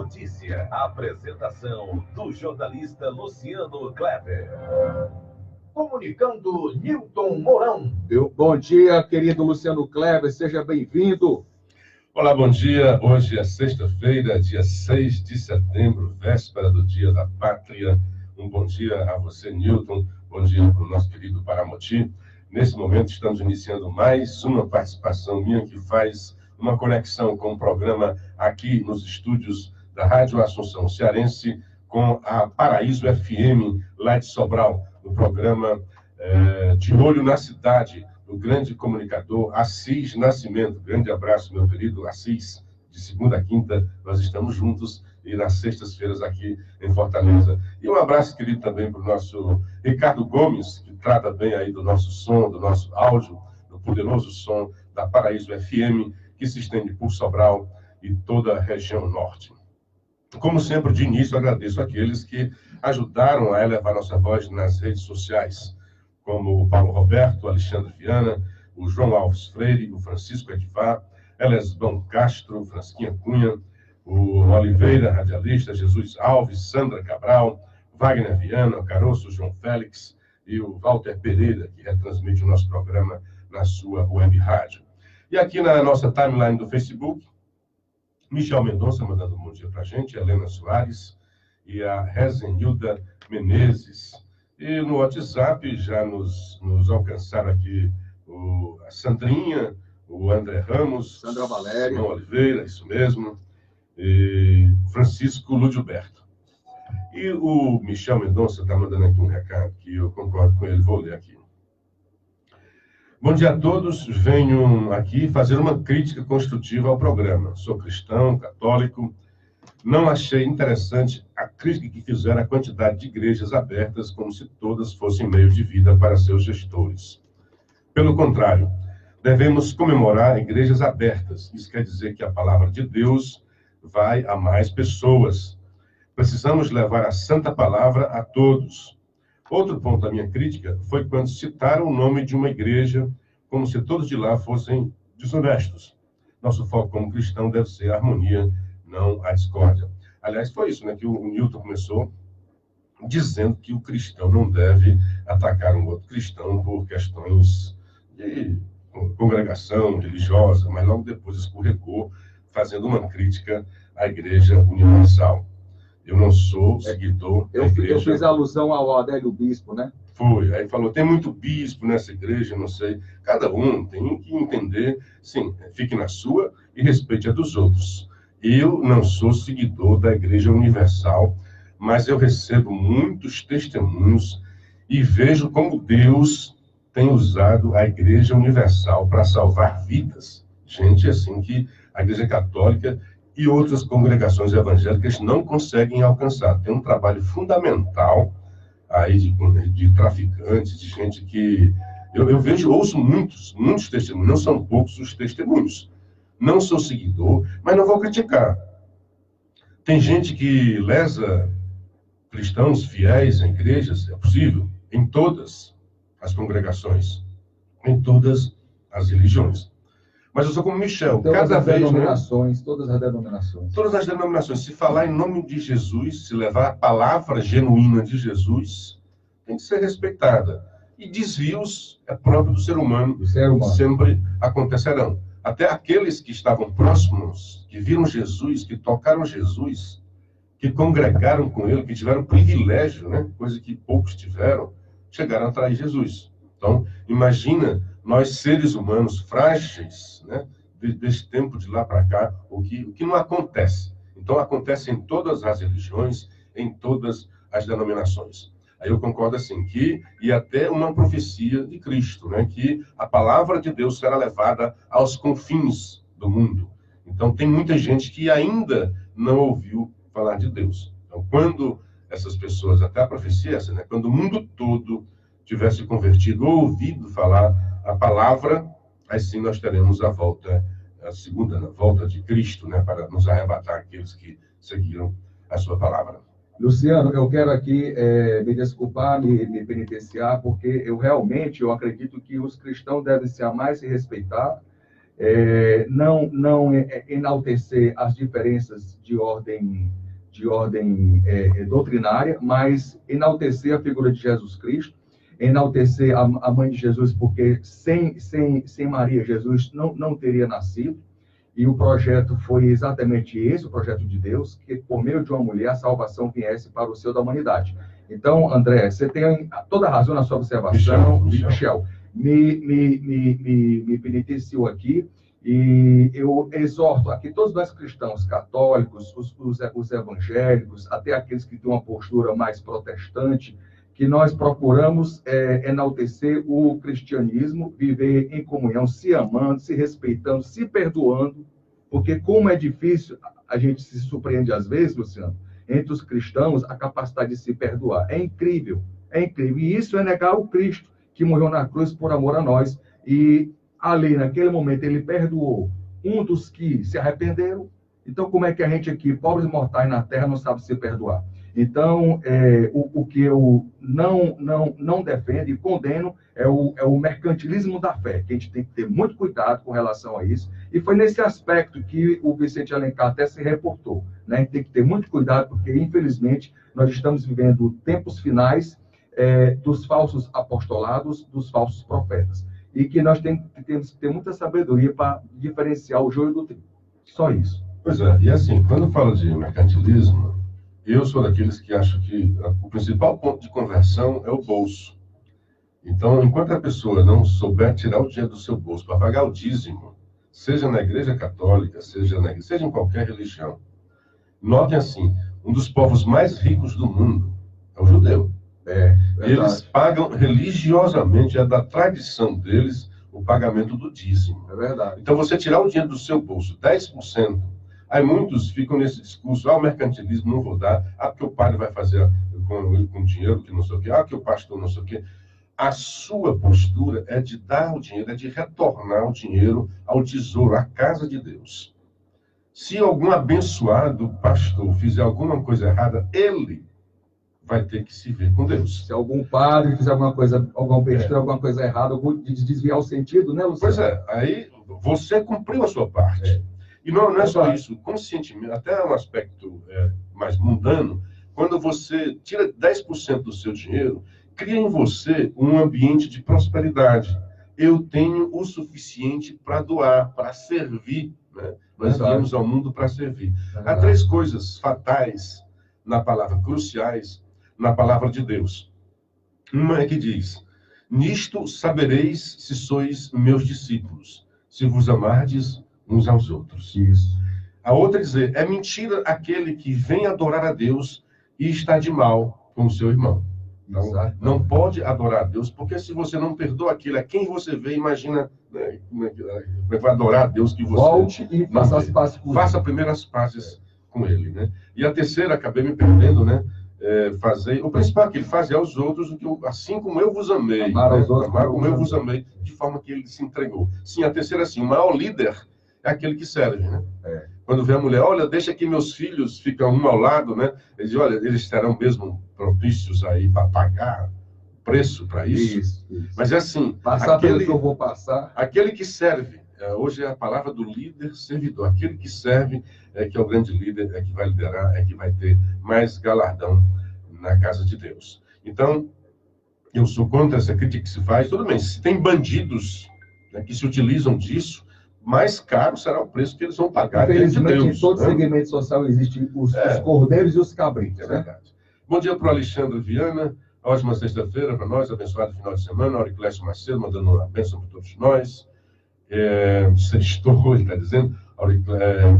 notícia. Apresentação do jornalista Luciano Kleber. Comunicando Nilton Mourão. Bom dia, querido Luciano Kleber, seja bem-vindo. Olá, bom dia. Hoje é sexta-feira, dia 6 de setembro, véspera do Dia da Pátria. Um bom dia a você, Nilton. Bom dia para o nosso querido Paramoti. Nesse momento, estamos iniciando mais uma participação minha que faz uma conexão com o programa aqui nos estúdios da Rádio Assunção Cearense com a Paraíso FM, lá de Sobral, no programa De Olho na Cidade, do grande comunicador Assis Nascimento. Grande abraço, meu querido Assis. De segunda a quinta, nós estamos juntos e nas sextas-feiras aqui em Fortaleza. E um abraço, querido, também para o nosso Ricardo Gomes, que trata bem aí do nosso som, do nosso áudio, do poderoso som da Paraíso FM, que se estende por Sobral e toda a região norte. Como sempre, de início, agradeço àqueles que ajudaram a elevar nossa voz nas redes sociais, como o Paulo Roberto, o Alexandre Viana, o João Alves Freire, o Francisco Edvar, Elesbão Castro, Fransquinha Cunha, o Oliveira, radialista, Jesus Alves, Sandra Cabral, Wagner Viana, o Caroço João Félix e o Walter Pereira, que retransmite o nosso programa na sua web rádio. E aqui na nossa timeline do Facebook, Michel Mendonça mandando um bom dia para a gente, Helena Soares e a Rezenilda Menezes. E no WhatsApp já nos alcançaram aqui a Sandrinha, o André Ramos, Sandra Valéria, Simão Oliveira, isso mesmo, e Francisco Ludilberto. E o Michel Mendonça está mandando aqui um recado que eu concordo com ele, vou ler aqui. Bom dia a todos, venho aqui fazer uma crítica construtiva ao programa. Sou cristão, católico, não achei interessante a crítica que fizeram à quantidade de igrejas abertas, como se todas fossem meios de vida para seus gestores. Pelo contrário, devemos comemorar igrejas abertas. Isso quer dizer que a palavra de Deus vai a mais pessoas. Precisamos levar a santa palavra a todos. Outro ponto da minha crítica foi quando citaram o nome de uma igreja como se todos de lá fossem desonestos. Nosso foco como cristão deve ser a harmonia, não a discórdia. Aliás, foi isso, né, que o Newton começou dizendo que o cristão não deve atacar um outro cristão por questões de congregação religiosa, mas logo depois escorregou, fazendo uma crítica à Igreja Universal. Eu não sou seguidor da igreja. Eu fiz alusão ao Adélio Bispo, né? Foi. Aí falou, tem muito bispo nessa igreja, não sei. Cada um tem que entender, sim, fique na sua e respeite a dos outros. Eu não sou seguidor da Igreja Universal, mas eu recebo muitos testemunhos e vejo como Deus tem usado a Igreja Universal para salvar vidas. Gente assim que a Igreja Católica e outras congregações evangélicas não conseguem alcançar. Tem um trabalho fundamental aí de traficantes, de gente que... Eu vejo, ouço muitos testemunhos, não são poucos os testemunhos. Não sou seguidor, mas não vou criticar. Tem gente que lesa cristãos fiéis em igrejas, é possível, em todas as congregações, em todas as religiões. Mas eu sou como Michel, cada vez... Todas as denominações. Todas as denominações. Se falar em nome de Jesus, se levar a palavra genuína de Jesus, tem que ser respeitada. E desvios é próprio do ser humano. Sempre acontecerão. Até aqueles que estavam próximos, que viram Jesus, que tocaram Jesus, que congregaram com ele, que tiveram privilégio, né? Coisa que poucos tiveram, chegaram a trair Jesus. Então, imagina nós, seres humanos frágeis, né, desse tempo de lá para cá, o que não acontece. Então, acontece em todas as religiões, em todas as denominações. Aí eu concordo assim, e até uma profecia de Cristo, né, que a palavra de Deus será levada aos confins do mundo. Então, tem muita gente que ainda não ouviu falar de Deus. Então, quando essas pessoas, até a profecia essa, né, quando o mundo todo tivesse convertido ou ouvido falar a palavra, aí sim nós teremos a segunda volta de Cristo, né, para nos arrebatar aqueles que seguiram a sua palavra. Luciano, eu quero aqui me desculpar, me penitenciar, porque eu acredito que os cristãos devem se amar e se respeitar, não enaltecer as diferenças de ordem doutrinária, mas enaltecer a figura de Jesus Cristo, enaltecer a mãe de Jesus, porque sem Maria, Jesus não teria nascido. E o projeto foi exatamente esse, o projeto de Deus, que por meio de uma mulher a salvação viesse para o seio da humanidade. Então, André, você tem toda a razão na sua observação. Michel, me penitenciou aqui, e eu exorto aqui todos nós cristãos católicos, os evangélicos, até aqueles que têm uma postura mais protestante, que nós procuramos enaltecer o cristianismo, viver em comunhão, se amando, se respeitando, se perdoando, porque como é difícil, a gente se surpreende às vezes, Luciano, entre os cristãos, a capacidade de se perdoar. É incrível, e isso é negar o Cristo, que morreu na cruz por amor a nós, e ali, naquele momento, ele perdoou um dos que se arrependeram. Então, como é que a gente aqui, pobres mortais na terra, não sabe se perdoar? Então, o que eu não defendo e condeno é o mercantilismo da fé, que a gente tem que ter muito cuidado com relação a isso. E foi nesse aspecto que o Vicente Alencar até se reportou, né? A gente tem que ter muito cuidado, porque, infelizmente, nós estamos vivendo tempos finais dos falsos apostolados, dos falsos profetas. E que nós temos que ter muita sabedoria para diferenciar o joio do trigo. Só isso. Pois é, e assim, quando eu falo de mercantilismo, eu sou daqueles que acham que o principal ponto de conversão é o bolso. Então, enquanto a pessoa não souber tirar o dinheiro do seu bolso para pagar o dízimo, seja na igreja católica, seja em qualquer religião, notem assim, um dos povos mais ricos do mundo é o judeu. Eles pagam religiosamente, é da tradição deles, o pagamento do dízimo. É verdade. Então, você tirar o dinheiro do seu bolso, 10%, aí muitos ficam nesse discurso, o mercantilismo não vou dar, porque o padre vai fazer com dinheiro que não sei o quê, que o pastor não sei o quê. A sua postura é de dar o dinheiro, é de retornar o dinheiro ao tesouro, à casa de Deus. Se algum abençoado pastor fizer alguma coisa errada, ele vai ter que se ver com Deus. Se algum padre fizer alguma coisa, alguma coisa errada, de desviar o sentido, né, Luciano? Pois é, aí você cumpriu a sua parte. E não é só isso, conscientemente, até um aspecto mais mundano, quando você tira 10% do seu dinheiro, cria em você um ambiente de prosperidade. Eu tenho o suficiente para doar, para servir. Né? Nós viemos ao mundo para servir. Há 3 coisas fatais na palavra, cruciais, na palavra de Deus. Uma é que diz, nisto sabereis se sois meus discípulos, se vos amardes uns aos outros. Isso. A outra é dizer, é mentira aquele que vem adorar a Deus e está de mal com o seu irmão. Não pode adorar a Deus, porque se você não perdoa aquilo, a quem você vê, imagina, né, como é que vai adorar a Deus que você... Volte e faça as pazes com ele. Faça primeiro as pazes com ele, né? E a terceira, acabei me perdendo, né? O principal é que ele faz aos outros, assim como eu vos amei. Amar aos outros, amar como eu vos amei, de forma que ele se entregou. Sim, a terceira, assim, o maior líder é aquele que serve, né? Quando vê a mulher, olha, deixa que meus filhos ficam um ao lado, né? Ele diz, olha, eles serão mesmo propícios aí para pagar o preço para isso. Isso. Mas é assim, passar pelo que eu vou passar. Aquele que serve, hoje é a palavra do líder servidor. Aquele que serve que é o grande líder, é que vai liderar, é que vai ter mais galardão na casa de Deus. Então, eu sou contra essa crítica que se faz. Tudo bem, se tem bandidos, né, que se utilizam disso, mais caro será o preço que eles vão pagar. Infelizmente, em todo segmento social existem os cordeiros e os cabritos. É verdade. Bom dia para o Alexandre Viana. Ótima sexta-feira para nós, abençoado final de semana. Auriclésio Macedo mandando uma bênção para todos nós. Sextou, ele está dizendo.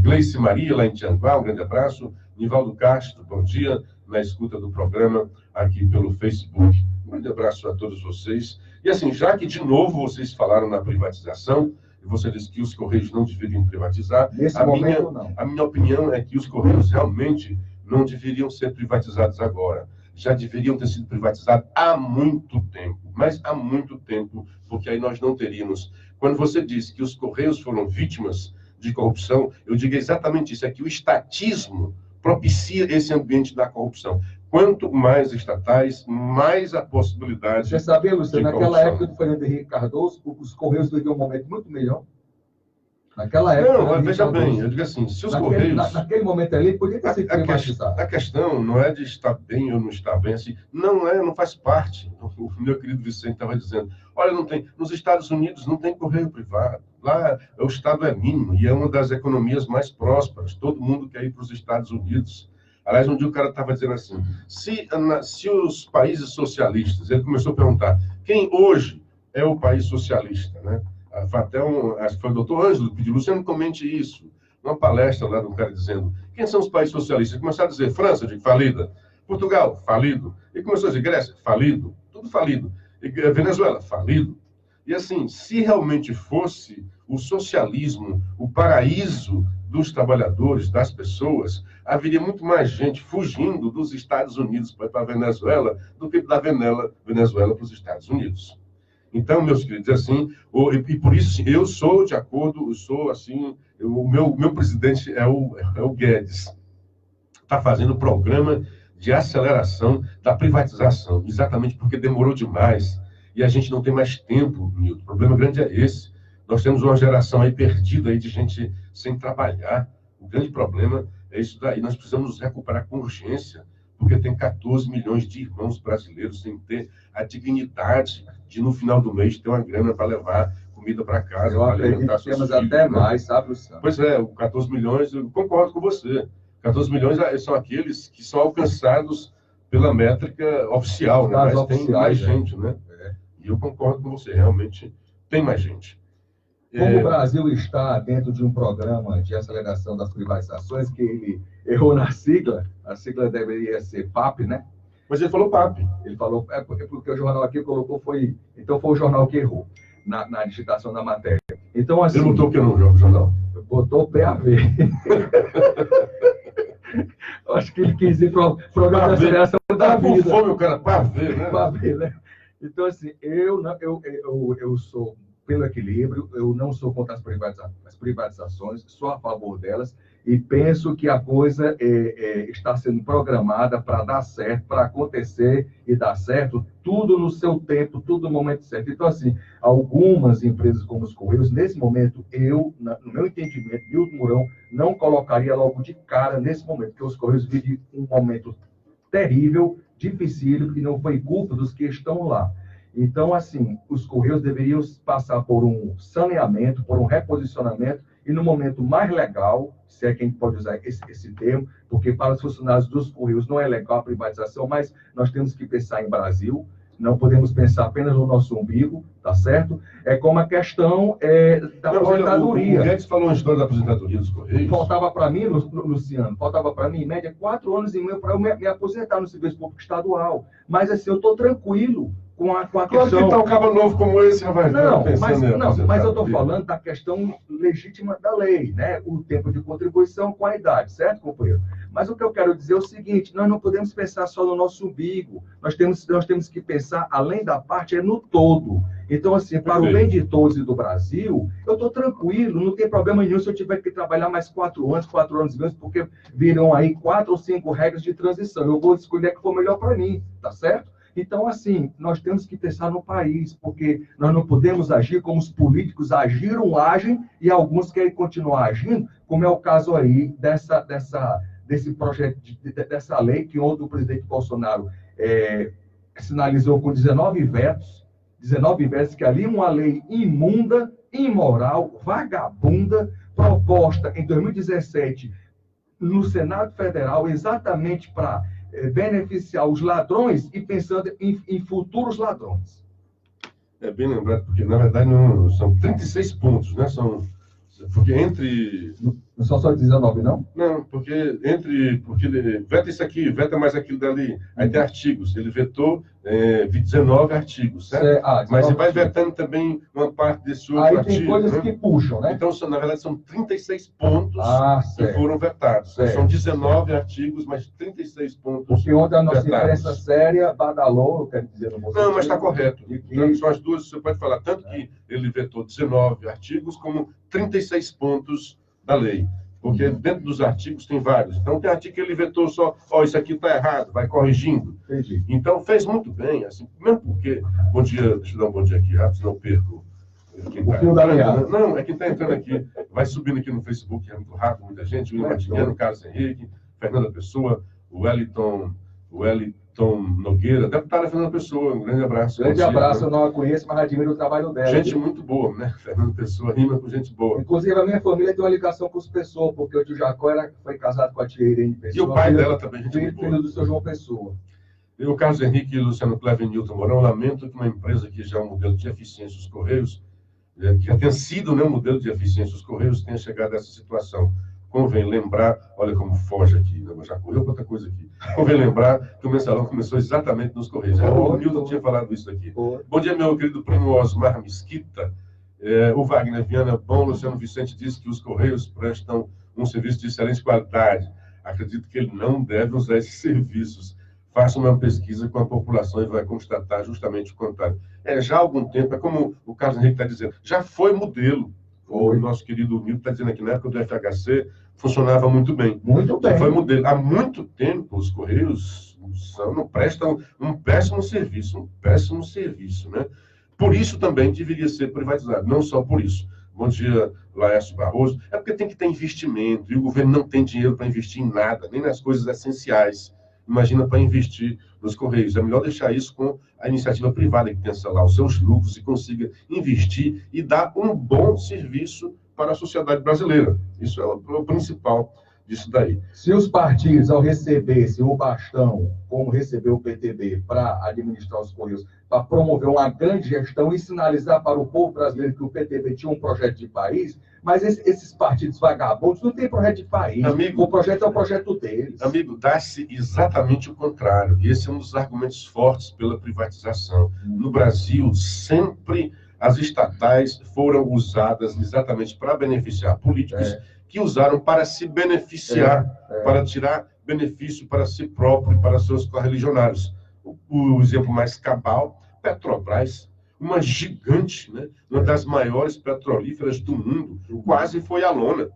Gleice Maria, lá em Tianguá, um grande abraço. Nivaldo Castro, bom dia, na escuta do programa aqui pelo Facebook. Um grande abraço a todos vocês. E assim, já que de novo vocês falaram na privatização, e você disse que os Correios não deveriam privatizar, a minha opinião é que os Correios realmente não deveriam ser privatizados agora. Já deveriam ter sido privatizados há muito tempo, mas há muito tempo, porque aí nós não teríamos... Quando você diz que os Correios foram vítimas de corrupção, eu digo exatamente isso, é que o estatismo propicia esse ambiente da corrupção. Quanto mais estatais, mais a possibilidade... Você sabia, Luciano, naquela época do Fernando Henrique Cardoso, os Correios viviam um momento muito melhor. Naquela época... Não, veja bem, eu digo assim, se os Correios... Naquele momento ali, podia ter sido privatizado. A questão não é de estar bem ou não estar bem, assim, não faz parte. O meu querido Vicente estava dizendo, olha, não tem, nos Estados Unidos não tem correio privado, lá o Estado é mínimo e é uma das economias mais prósperas, todo mundo quer ir para os Estados Unidos. Aliás, um dia o cara estava dizendo assim, se os países socialistas, ele começou a perguntar, quem hoje é o país socialista, né? Até acho que foi o doutor Ângelo que pediu, Luciano, comente isso. Numa palestra lá do cara dizendo, quem são os países socialistas? Ele começou a dizer, França, de falida. Portugal, falido. E começou a dizer, Grécia, falido. Tudo falido. E Venezuela, falido. E assim, se realmente fosse o socialismo, o paraíso dos trabalhadores, das pessoas, haveria muito mais gente fugindo dos Estados Unidos para a Venezuela do que da Venezuela para os Estados Unidos. Então, meus queridos, assim, e por isso eu sou de acordo, eu sou assim, o meu presidente é o Guedes. Está fazendo o programa de aceleração da privatização, exatamente porque demorou demais e a gente não tem mais tempo, Milton. O problema grande é esse. Nós temos uma geração aí perdida aí de gente sem trabalhar. O grande problema é isso daí. Nós precisamos nos recuperar com urgência, porque tem 14 milhões de irmãos brasileiros sem ter a dignidade de, no final do mês, ter uma grana para levar comida para casa. Eu acredito que temos até mais, sabe, Luciano? Pois é, 14 milhões, eu concordo com você. 14 milhões são aqueles que são alcançados pela métrica oficial, né? Mas tem mais gente, né? E eu concordo com você, realmente tem mais gente. Como o Brasil está dentro de um programa de aceleração das privatizações, que ele errou na sigla, a sigla deveria ser PAP, né? Mas ele falou PAP. Ele falou, porque o jornal aqui colocou, foi o jornal que errou na digitação da matéria. Então, assim... Ele botou o que no jornal? Botou PAV. Acho que ele quis ir para o programa de aceleração da vida. Com fome, o cara, PAV, né? PAV, né? Então, assim, eu sou pelo equilíbrio, eu não sou contra as privatizações, sou a favor delas, e penso que a coisa está sendo programada para dar certo, para acontecer e dar certo, tudo no seu tempo, tudo no momento certo. Então, assim, algumas empresas como os Correios, nesse momento, no meu entendimento, Milton Mourão, não colocaria logo de cara nesse momento, porque os Correios vivem um momento terrível, dificílimo, e não foi culpa dos que estão lá. Então, assim, os Correios deveriam passar por um saneamento, por um reposicionamento, e no momento mais legal, se é que a gente pode usar esse termo, porque para os funcionários dos Correios não é legal a privatização, mas nós temos que pensar em Brasil, não podemos pensar apenas no nosso umbigo, tá certo? É como a questão da aposentadoria. O Guedes falou uma história da aposentadoria dos Correios. Faltava para mim, Luciano, faltava para mim, em média, 4 anos e meio para eu me aposentar no Serviço Público Estadual. Mas, assim, eu estou tranquilo com a claro questão... que está um cabo novo como esse, rapaz. Mas eu estou falando da questão legítima da lei, né? O tempo de contribuição com a idade, certo, companheiro? Mas o que eu quero dizer é o seguinte, nós não podemos pensar só no nosso umbigo, nós temos que pensar, além da parte, no todo. Então, assim, para o bem de todos e do Brasil, eu estou tranquilo, não tem problema nenhum se eu tiver que trabalhar mais 4 anos e menos, porque viram aí 4 ou 5 regras de transição. Eu vou escolher a que for melhor para mim, tá certo? Então, assim, nós temos que pensar no país, porque nós não podemos agir como os políticos agem, e alguns querem continuar agindo, como é o caso aí desse projeto, dessa lei que ontem o presidente Bolsonaro sinalizou com 19 vetos, que ali uma lei imunda, imoral, vagabunda, proposta em 2017 no Senado Federal, exatamente para beneficiar os ladrões e pensando em futuros ladrões. É bem lembrado, porque na verdade não, são 36 pontos, né? Porque entre... Não são só 19, não? Não, porque ele veta isso aqui, veta mais aquilo dali. Aí tem artigos. Ele vetou 19 artigos, certo? Mas ele vai vetando também uma parte desse outro artigo. Aí tem coisas, né, que puxam, né? Então, na verdade, são 36 pontos que foram vetados. Certo. São 19 artigos, mas 36 pontos. Porque ontem a nossa imprensa séria badalou, eu quero dizer... Não, mas está correto. Então, são as duas, você pode falar, tanto que ele vetou 19 artigos, como 36 pontos da lei, porque dentro dos artigos tem vários. Então, tem artigo que ele vetou só, isso aqui está errado, vai corrigindo. Entendi. Então, fez muito bem, assim, mesmo porque... Bom dia, deixa eu dar um bom dia aqui rápido, senão eu perco O fio da meada. Não, é quem está entrando aqui. Vai subindo aqui no Facebook, é muito rápido, muita gente. O Will Martiniano, Carlos Henrique, Fernanda Pessoa, o Wellington Nogueira, deputada Fernanda Pessoa, um grande abraço. Grande abraço, eu não a conheço, mas admiro o trabalho dela. Gente muito boa, né? Fernanda Pessoa rima com gente boa. Inclusive, a minha família tem uma ligação com os Pessoa, porque o tio Jacó foi casado com a tia Irene Pessoa. E o pai dela também, gente muito boa. Filho do seu João Pessoa. E o Carlos Henrique e o Luciano Clever e Newton Mourão, lamento que uma empresa que já é um modelo de eficiência dos Correios, que já tem sido, né, um modelo de eficiência dos Correios, tenha chegado a essa situação. Convém lembrar, olha como foge aqui, né? Já correu para outra coisa aqui. Convém lembrar que o mensalão começou exatamente nos Correios. O Nilton tinha falado isso aqui. Bom dia, meu querido primo Osmar Mesquita. O Wagner Viana, bom, Luciano Vicente disse que os Correios prestam um serviço de excelente qualidade. Acredito que ele não deve usar esses serviços. Faça uma pesquisa com a população e vai constatar justamente o contrário. Já há algum tempo, é como o Carlos Henrique está dizendo, já foi modelo. O nosso querido Nilton está dizendo aqui, na época do FHC, funcionava muito bem. Muito bem. Foi modelo. Há muito tempo, os Correios não prestam um péssimo serviço, né? Por isso também deveria ser privatizado, não só por isso. Bom dia, Laércio Barroso. É porque tem que ter investimento, e o governo não tem dinheiro para investir em nada, nem nas coisas essenciais. Imagina para investir nos Correios. É melhor deixar isso com a iniciativa privada, que tenha lá os seus lucros e consiga investir e dar um bom serviço para a sociedade brasileira. Isso é o principal disso daí. Se os partidos, ao recebessem o bastão, como recebeu o PTB, para administrar os Correios, para promover uma grande gestão e sinalizar para o povo brasileiro que o PTB tinha um projeto de país, mas esses partidos vagabundos não têm projeto de país. Amigo, o projeto é o projeto deles. Amigo, dá-se exatamente o contrário. E esse é um dos argumentos fortes pela privatização. No Brasil, sempre as estatais foram usadas exatamente para beneficiar políticos que usaram para se beneficiar, para tirar benefício para si próprio e para seus correligionários. O exemplo mais cabal, Petrobras, uma gigante, né? Uma das maiores petrolíferas do mundo, quase foi à lona.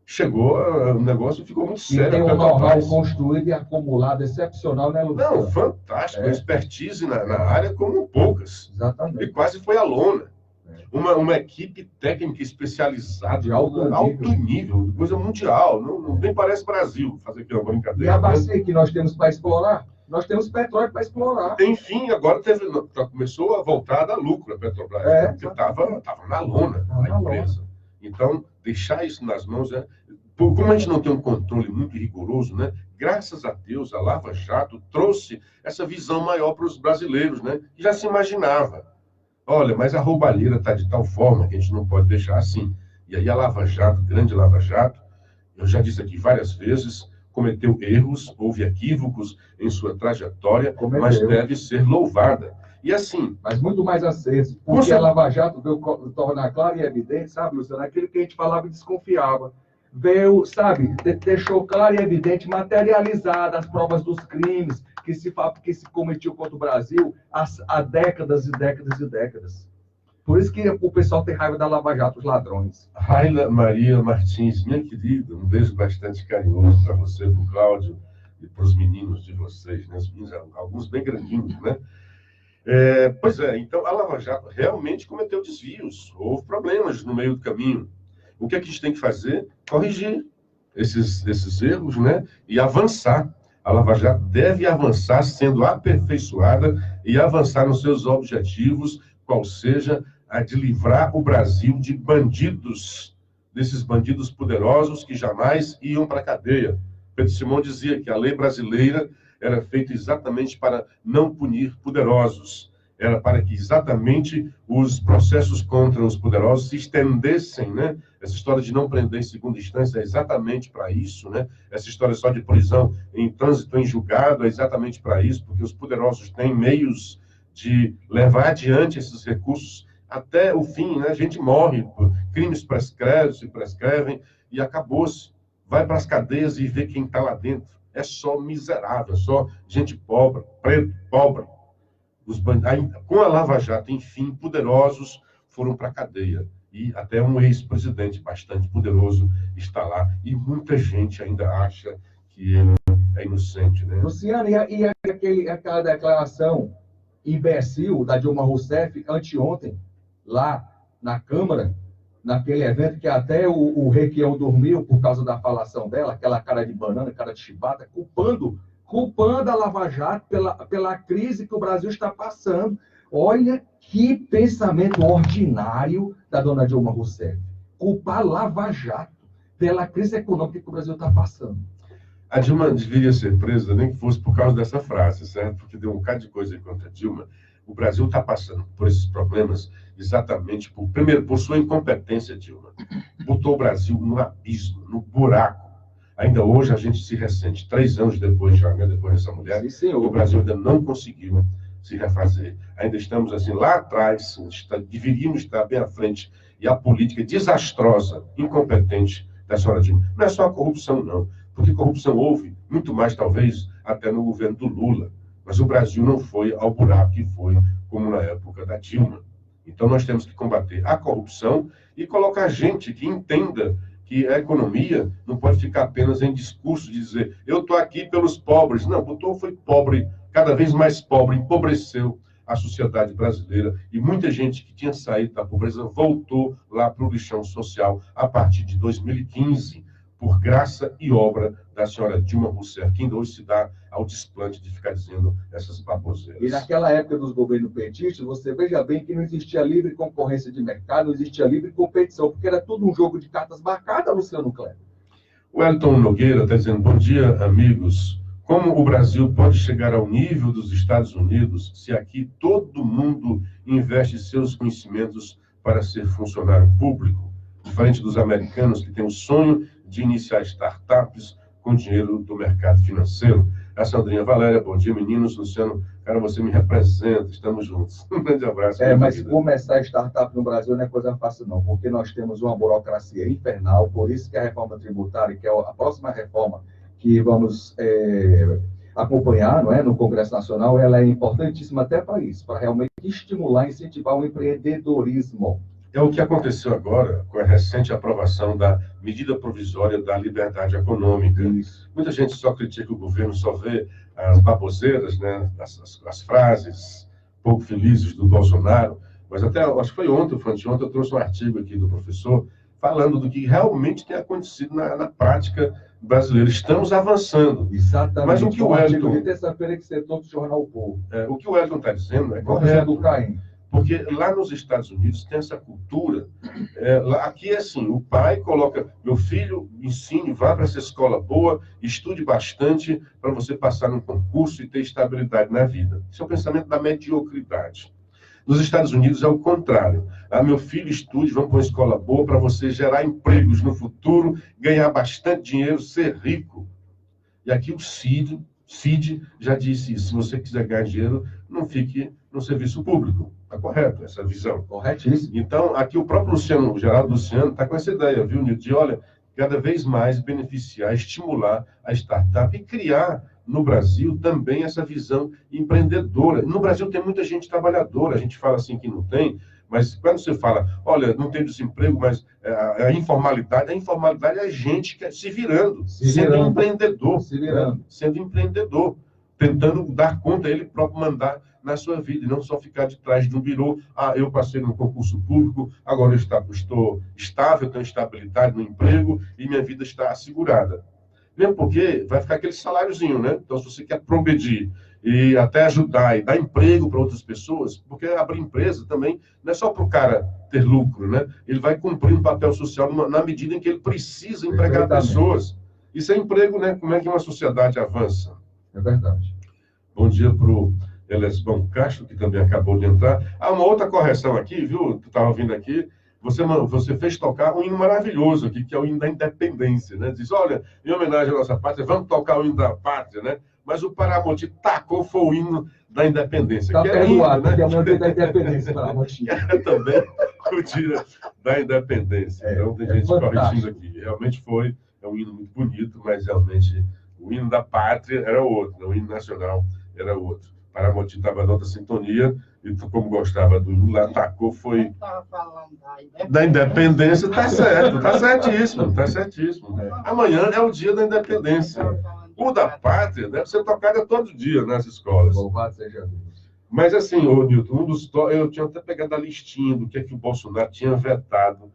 Chegou, o negócio ficou muito sério. E tem um know-how construído e acumulado excepcional, né, Luciano? Não, fantástico. Expertise na área como poucas. Exatamente. E quase foi à lona. Uma equipe técnica especializada de alto nível, coisa mundial. Não nem parece Brasil fazer aqui uma brincadeira. E a bacia que nós temos para explorar? Nós temos petróleo para explorar. Enfim, agora começou a voltar a dar lucro a Petrobras, porque estava na lona a empresa. Então, deixar isso nas mãos, como a gente não tem um controle muito rigoroso, né? Graças a Deus, a Lava Jato trouxe essa visão maior para os brasileiros, né? Que já se imaginava. Olha, mas a roubalheira está de tal forma que a gente não pode deixar assim. E aí a Lava Jato, grande Lava Jato, eu já disse aqui várias vezes, cometeu erros, houve equívocos em sua trajetória, mas deve ser louvada. E assim... Mas muito mais aceso, porque a Lava Jato veio tornar claro e evidente, sabe, Luciano, aquilo que a gente falava e desconfiava. Veio, sabe, deixou claro e evidente, materializada as provas dos crimes que se cometiam contra o Brasil há décadas e décadas e décadas. Por isso que o pessoal tem raiva da Lava Jato, os ladrões. Raila Maria Martins, minha querida, um beijo bastante carinhoso para você, para o Cláudio e para os meninos de vocês, né? Os meninos, alguns bem grandinhos, né? Pois é, então a Lava Jato realmente cometeu desvios, houve problemas no meio do caminho. O que a gente tem que fazer? Corrigir esses erros, né? E avançar. A Lava Jato deve avançar sendo aperfeiçoada e avançar nos seus objetivos, qual seja a de livrar o Brasil de bandidos, desses bandidos poderosos que jamais iam para a cadeia. Pedro Simão dizia que a lei brasileira era feita exatamente para não punir poderosos. Era para que exatamente os processos contra os poderosos se estendessem, né? Essa história de não prender em segunda instância é exatamente para isso, né? Essa história só de prisão em trânsito em julgado é exatamente para isso, porque os poderosos têm meios de levar adiante esses recursos até o fim, né? A gente morre, crimes se prescrevem e acabou-se. Vai para as cadeias e vê quem está lá dentro. É só miserável, é só gente pobre, preto, pobre. Com a Lava Jato, enfim, poderosos foram para a cadeia. E até um ex-presidente bastante poderoso está lá. E muita gente ainda acha que ele é inocente, né? Luciano, e aquela declaração imbecil da Dilma Rousseff anteontem, lá na Câmara, naquele evento que até o Requião dormiu por causa da falação dela, aquela cara de banana, cara de chibata, culpando a Lava Jato pela crise que o Brasil está passando. Olha que pensamento ordinário da dona Dilma Rousseff. Culpar a Lava Jato pela crise econômica que o Brasil está passando. A Dilma deveria ser presa, nem que fosse por causa dessa frase, certo? Porque deu um bocado de coisa aí contra a Dilma. O Brasil está passando por esses problemas exatamente, primeiro, por sua incompetência, Dilma. Botou o Brasil no abismo, no buraco. Ainda hoje a gente se ressente, 3 anos depois, já, né, depois dessa mulher, Sim, o Brasil ainda não conseguiu se refazer. Ainda estamos assim lá atrás, deveríamos estar bem à frente. E a política desastrosa, incompetente da senhora Dilma. Não é só a corrupção, não. Porque corrupção houve, muito mais, talvez, até no governo do Lula. Mas o Brasil não foi ao buraco que foi, como na época da Dilma. Então, nós temos que combater a corrupção e colocar gente que entenda que a economia não pode ficar apenas em discurso de dizer eu estou aqui pelos pobres. Não, botou foi pobre, cada vez mais pobre, empobreceu a sociedade brasileira. E muita gente que tinha saído da pobreza voltou lá para o lixão social a partir de 2015, por graça e obra da senhora Dilma Rousseff, que ainda hoje se dá ao desplante de ficar dizendo essas baboseiras. E naquela época dos governos petistas, você veja bem que não existia livre concorrência de mercado, não existia livre competição, porque era tudo um jogo de cartas marcadas, Luciano Kleber. O Elton Nogueira está dizendo, bom dia, amigos. Como o Brasil pode chegar ao nível dos Estados Unidos se aqui todo mundo investe seus conhecimentos para ser funcionário público? Diferente dos americanos que têm o sonho de iniciar startups com dinheiro do mercado financeiro. A Sandrinha Valéria, bom dia, meninos. Luciano, cara, você me representa, estamos juntos. Um grande abraço. Mas começar startup no Brasil não é coisa fácil, não, porque nós temos uma burocracia infernal, por isso que a reforma tributária, que é a próxima reforma que vamos acompanhar, não é, no Congresso Nacional, ela é importantíssima até para isso, para realmente estimular e incentivar o empreendedorismo. É o que aconteceu agora com a recente aprovação da medida provisória da liberdade econômica. Isso. Muita gente só critica o governo, só vê as baboseiras, né, as frases pouco felizes do Bolsonaro, mas até, acho que foi ontem, eu trouxe um artigo aqui do professor falando do que realmente tem acontecido na prática brasileira. Estamos avançando. Exatamente. Mas o que o Elton... de terça-feira que você todo o Jornal O Povo. O que o Elton está dizendo é correto. Do Caim. Porque lá nos Estados Unidos tem essa cultura. Aqui é assim, o pai coloca, meu filho, ensine, vá para essa escola boa, estude bastante para você passar num concurso e ter estabilidade na vida. Esse é o pensamento da mediocridade. Nos Estados Unidos é o contrário. Meu filho, estude, vamos para uma escola boa para você gerar empregos no futuro, ganhar bastante dinheiro, ser rico. E aqui o Cid já disse isso. Se você quiser ganhar dinheiro, não fique no serviço público. Está correto essa visão? Corretíssimo. Então, aqui o próprio Luciano, o Geraldo Luciano, está com essa ideia, viu, Nilton? De, olha, cada vez mais beneficiar, estimular a startup e criar no Brasil também essa visão empreendedora. No Brasil tem muita gente trabalhadora, a gente fala assim que não tem, mas quando você fala, olha, não tem desemprego, mas a informalidade é gente que se virando, sendo empreendedor. Sendo empreendedor, tentando dar conta, ele próprio mandar na sua vida, e não só ficar de trás de um birô, eu passei no concurso público, agora eu estou estável, tenho estabilidade no emprego e minha vida está assegurada. Mesmo porque vai ficar aquele saláriozinho, né? Então, se você quer progredir e até ajudar e dar emprego para outras pessoas, porque abrir empresa também não é só para o cara ter lucro, né? Ele vai cumprir um papel social na medida em que ele precisa empregar pessoas. Isso é emprego, né? Como é que uma sociedade avança? É verdade. Bom dia para o Elesbão Castro, que também acabou de entrar. Uma outra correção aqui, viu? Tu estava vindo aqui. Você fez tocar um hino maravilhoso aqui, que é o hino da independência, né? Diz, olha, em homenagem à nossa pátria, vamos tocar o hino da pátria, né? Mas o Paramoti tacou foi o hino da independência. Está perdoado, né? Que é o dia da independência, Paramoti. Que é também o dia da independência. Então, tem gente corrigindo aqui. Realmente é um hino muito bonito, mas realmente o hino da pátria era outro, né? O hino nacional era outro. Paramoti estava na outra sintonia, e tu, como gostava do hino, lá atacou, foi... Estava falando da independência, tá certo, tá certíssimo, tá certíssimo. Amanhã é o dia da independência. O da pátria deve ser tocado todo dia nas escolas. Louvado seja Deus. Mas assim, ô, Nilton, eu tinha até pegado a listinha do que é que o Bolsonaro tinha vetado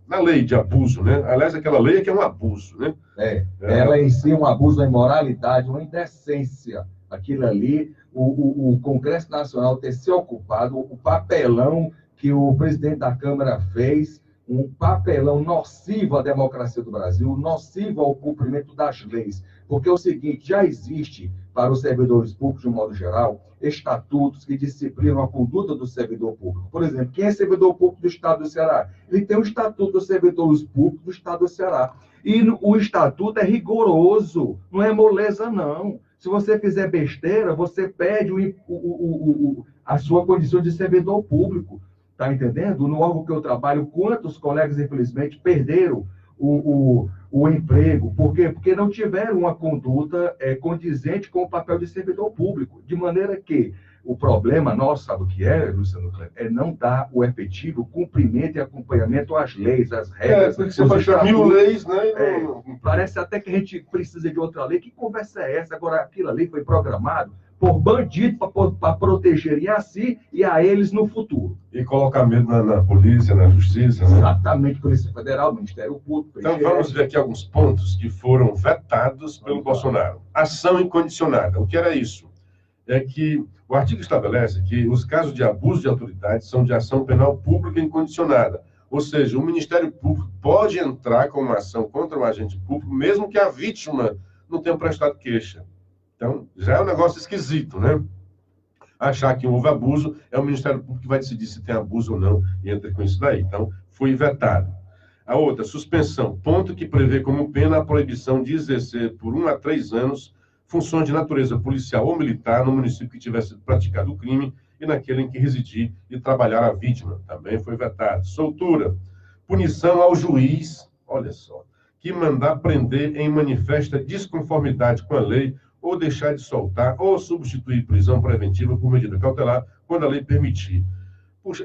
na lei de abuso, né? Aliás, aquela lei é que é um abuso, né? Ela em si é um abuso da imoralidade, uma indecência. Aquilo ali, o Congresso Nacional ter se ocupado, o papelão que o presidente da Câmara fez, um papelão nocivo à democracia do Brasil, nocivo ao cumprimento das leis. Porque é o seguinte, já existe para os servidores públicos, de um modo geral, estatutos que disciplinam a conduta do servidor público. Por exemplo, quem é servidor público do Estado do Ceará? Ele tem o Estatuto dos Servidores Públicos do Estado do Ceará. E o estatuto é rigoroso, não é moleza, não. Se você fizer besteira, você perde a sua condição de servidor público. Está entendendo? No órgão que eu trabalho, quantos colegas, infelizmente, perderam o emprego? Por quê? Porque não tiveram uma conduta condizente com o papel de servidor público. De maneira que o problema nosso, sabe o que é, Luciano Kleber? É não dar o efetivo cumprimento e acompanhamento às leis, às regras. Porque você baixar 1000 leis, né? Parece até que a gente precisa de outra lei. Que conversa é essa? Agora, aquela lei foi programada por bandidos para protegerem a si e a eles no futuro. E colocar medo na polícia, na justiça, né? Exatamente, Polícia Federal, Ministério Público. Então, vamos ver aqui alguns pontos que foram vetados pelo Bolsonaro. Ação incondicionada. O que era isso? É que o artigo estabelece que os casos de abuso de autoridade são de ação penal pública incondicionada. Ou seja, o Ministério Público pode entrar com uma ação contra um agente público, mesmo que a vítima não tenha prestado queixa. Então, já é um negócio esquisito, né? Achar que houve abuso, é o Ministério Público que vai decidir se tem abuso ou não, e entra com isso daí. Então, foi vetado. A outra, suspensão. Ponto que prevê como pena a proibição de exercer por 1 a 3 anos funções de natureza policial ou militar no município que tivesse praticado o crime e naquele em que residir e trabalhar a vítima. Também foi vetado. Soltura. Punição ao juiz, olha só, que mandar prender em manifesta desconformidade com a lei ou deixar de soltar, ou substituir prisão preventiva por medida cautelar, quando a lei permitir. Puxa,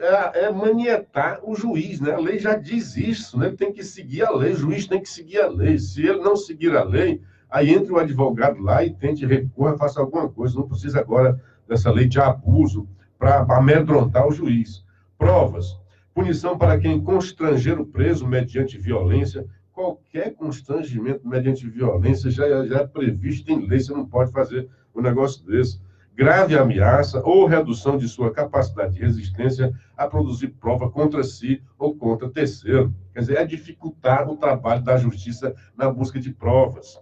manietar o juiz, né? A lei já diz isso, né? Ele tem que seguir a lei, o juiz tem que seguir a lei. Se ele não seguir a lei, aí entra o advogado lá e tente recorrer, faça alguma coisa. Não precisa agora dessa lei de abuso para amedrontar o juiz. Provas. Punição para quem constranger o preso mediante violência. Qualquer constrangimento mediante violência já é previsto em lei, você não pode fazer um negócio desse. Grave ameaça ou redução de sua capacidade de resistência a produzir prova contra si ou contra terceiro. Quer dizer, é dificultar o trabalho da justiça na busca de provas.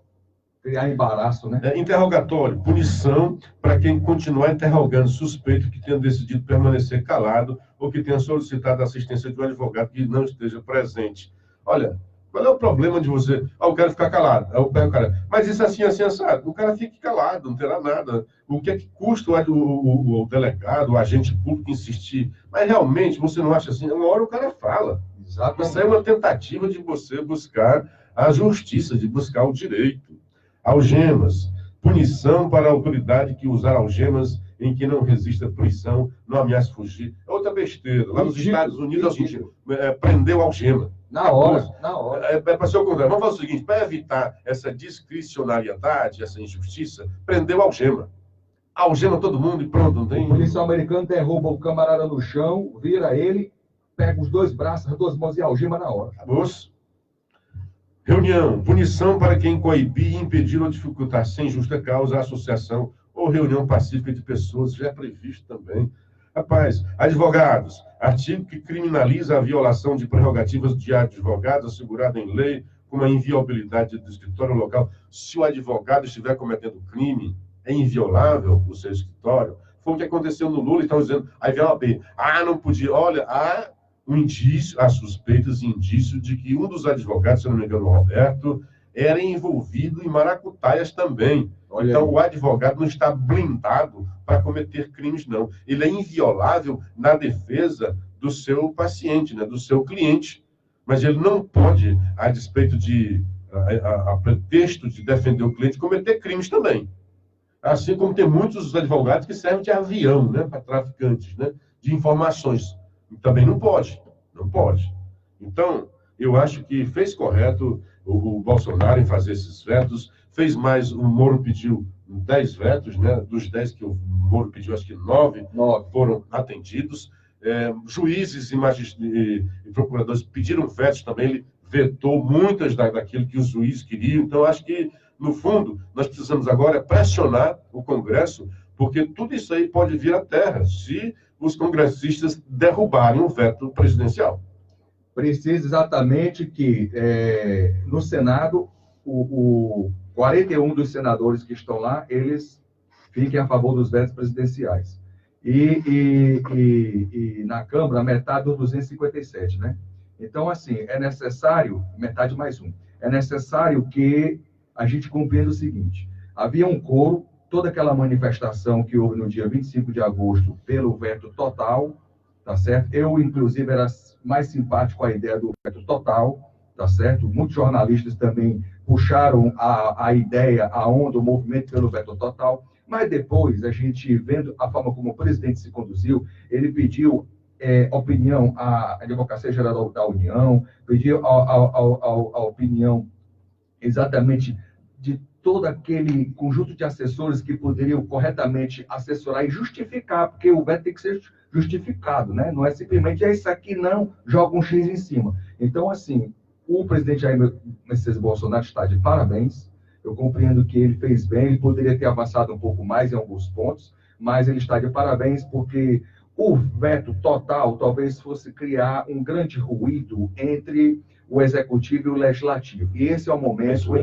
Criar embaraço, né? Interrogatório, punição para quem continuar interrogando suspeito que tenha decidido permanecer calado ou que tenha solicitado a assistência de um advogado que não esteja presente. Olha, qual é o problema de você? Eu quero ficar calado. Aí eu pego o cara, mas isso assim, assado. O cara fica calado, não terá nada. O que é que custa o delegado, o agente público insistir? Mas realmente, você não acha assim? Uma hora o cara fala. Exatamente. Isso é uma tentativa de você buscar a justiça, de buscar o direito. Algemas. Punição para a autoridade que usar algemas em que não resista prisão, não ameaça fugir. É outra besteira. Lá nos Estados Unidos, prendeu algema. Na hora. É para ser o contrário. Vamos fazer o seguinte, para evitar essa discricionariedade, essa injustiça, prendeu algema. Algema todo mundo e pronto, não tem... O policial americano derruba o camarada no chão, vira ele, pega os 2 braços, as 2 mãos e algema na hora. Acabou-se. Reunião. Punição para quem coibir, impedir ou dificultar sem justa causa a associação ou reunião pacífica de pessoas, já é previsto também. Rapaz, advogados, artigo que criminaliza a violação de prerrogativas de advogados assegurada em lei, como a inviolabilidade do escritório local. Se o advogado estiver cometendo crime, é inviolável o seu escritório. Foi o que aconteceu no Lula, estão dizendo, aí vem a OAB, não podia. Olha, há um indício, há suspeitas e indício de que um dos advogados, se não me engano, o Roberto, era envolvido em maracutaias também. Olha, então, o advogado não está blindado para cometer crimes, não. Ele é inviolável na defesa do seu paciente, né, do seu cliente. Mas ele não pode, a despeito de, a pretexto de defender o cliente, cometer crimes também. Assim como tem muitos advogados que servem de avião, né, para traficantes, né, de informações. Também não pode. Não pode. Então, eu acho que fez correto o Bolsonaro em fazer esses vetos, fez mais, o Moro pediu 10 vetos, né? Dos 10 que o Moro pediu, acho que 9 foram atendidos. Juízes e procuradores pediram vetos também, ele vetou muitas daquilo que os juízes queriam. Então, acho que, no fundo, nós precisamos agora pressionar o Congresso, porque tudo isso aí pode vir à terra se os congressistas derrubarem o veto presidencial. Precisa exatamente que, no Senado, 41 dos senadores que estão lá, eles fiquem a favor dos vetos presidenciais. E na Câmara, metade dos 257, né? Então, assim, é necessário, metade mais um, é necessário que a gente compreenda o seguinte: havia um coro, toda aquela manifestação que houve no dia 25 de agosto pelo veto total, tá certo? Eu, inclusive, era mais simpático à ideia do veto total, tá certo? Muitos jornalistas também puxaram a ideia, a onda, o movimento pelo veto total, mas depois, a gente vendo a forma como o presidente se conduziu, ele pediu opinião à Advocacia Geral da União, pediu a opinião exatamente de todo aquele conjunto de assessores que poderiam corretamente assessorar e justificar, porque o veto tem que ser justificado, né? Não é simplesmente isso aqui não, joga um X em cima. Então, assim, o presidente Jair Messias Bolsonaro está de parabéns. Eu compreendo que ele fez bem, ele poderia ter avançado um pouco mais em alguns pontos, mas ele está de parabéns porque o veto total talvez fosse criar um grande ruído entre o Executivo e o Legislativo. E esse é o momento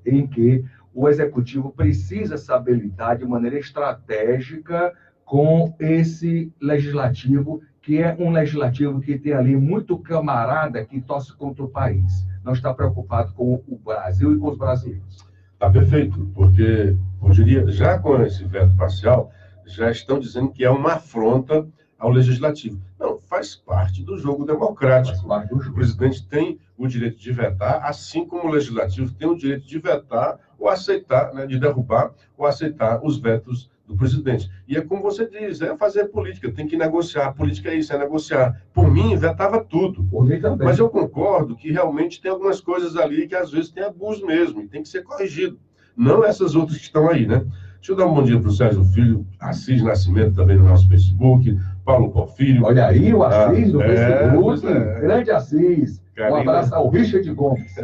em que o Executivo precisa saber lidar de maneira estratégica com esse Legislativo, que é um Legislativo que tem ali muito camarada que torce contra o país. Não está preocupado com o Brasil e com os brasileiros. Está perfeito, porque, eu diria, já com esse veto parcial, já estão dizendo que é uma afronta ao Legislativo. Não, faz parte do jogo democrático. O presidente tem o direito de vetar, assim como o Legislativo tem o direito de vetar ou aceitar, né, de derrubar ou aceitar os vetos do presidente. E é como você diz, é fazer política, tem que negociar. A política é isso, é negociar. Por mim, vetava tudo. Por mim também. Mas eu concordo que realmente tem algumas coisas ali que às vezes tem abuso mesmo, e tem que ser corrigido. Não essas outras que estão aí, né? Deixa eu dar um bom dia para o Sérgio Filho, Assis Nascimento também no nosso Facebook, Paulo Porfírio. Olha aí o Assis no Facebook, grande Assis. Carina... Um abraço ao Richard Gomes.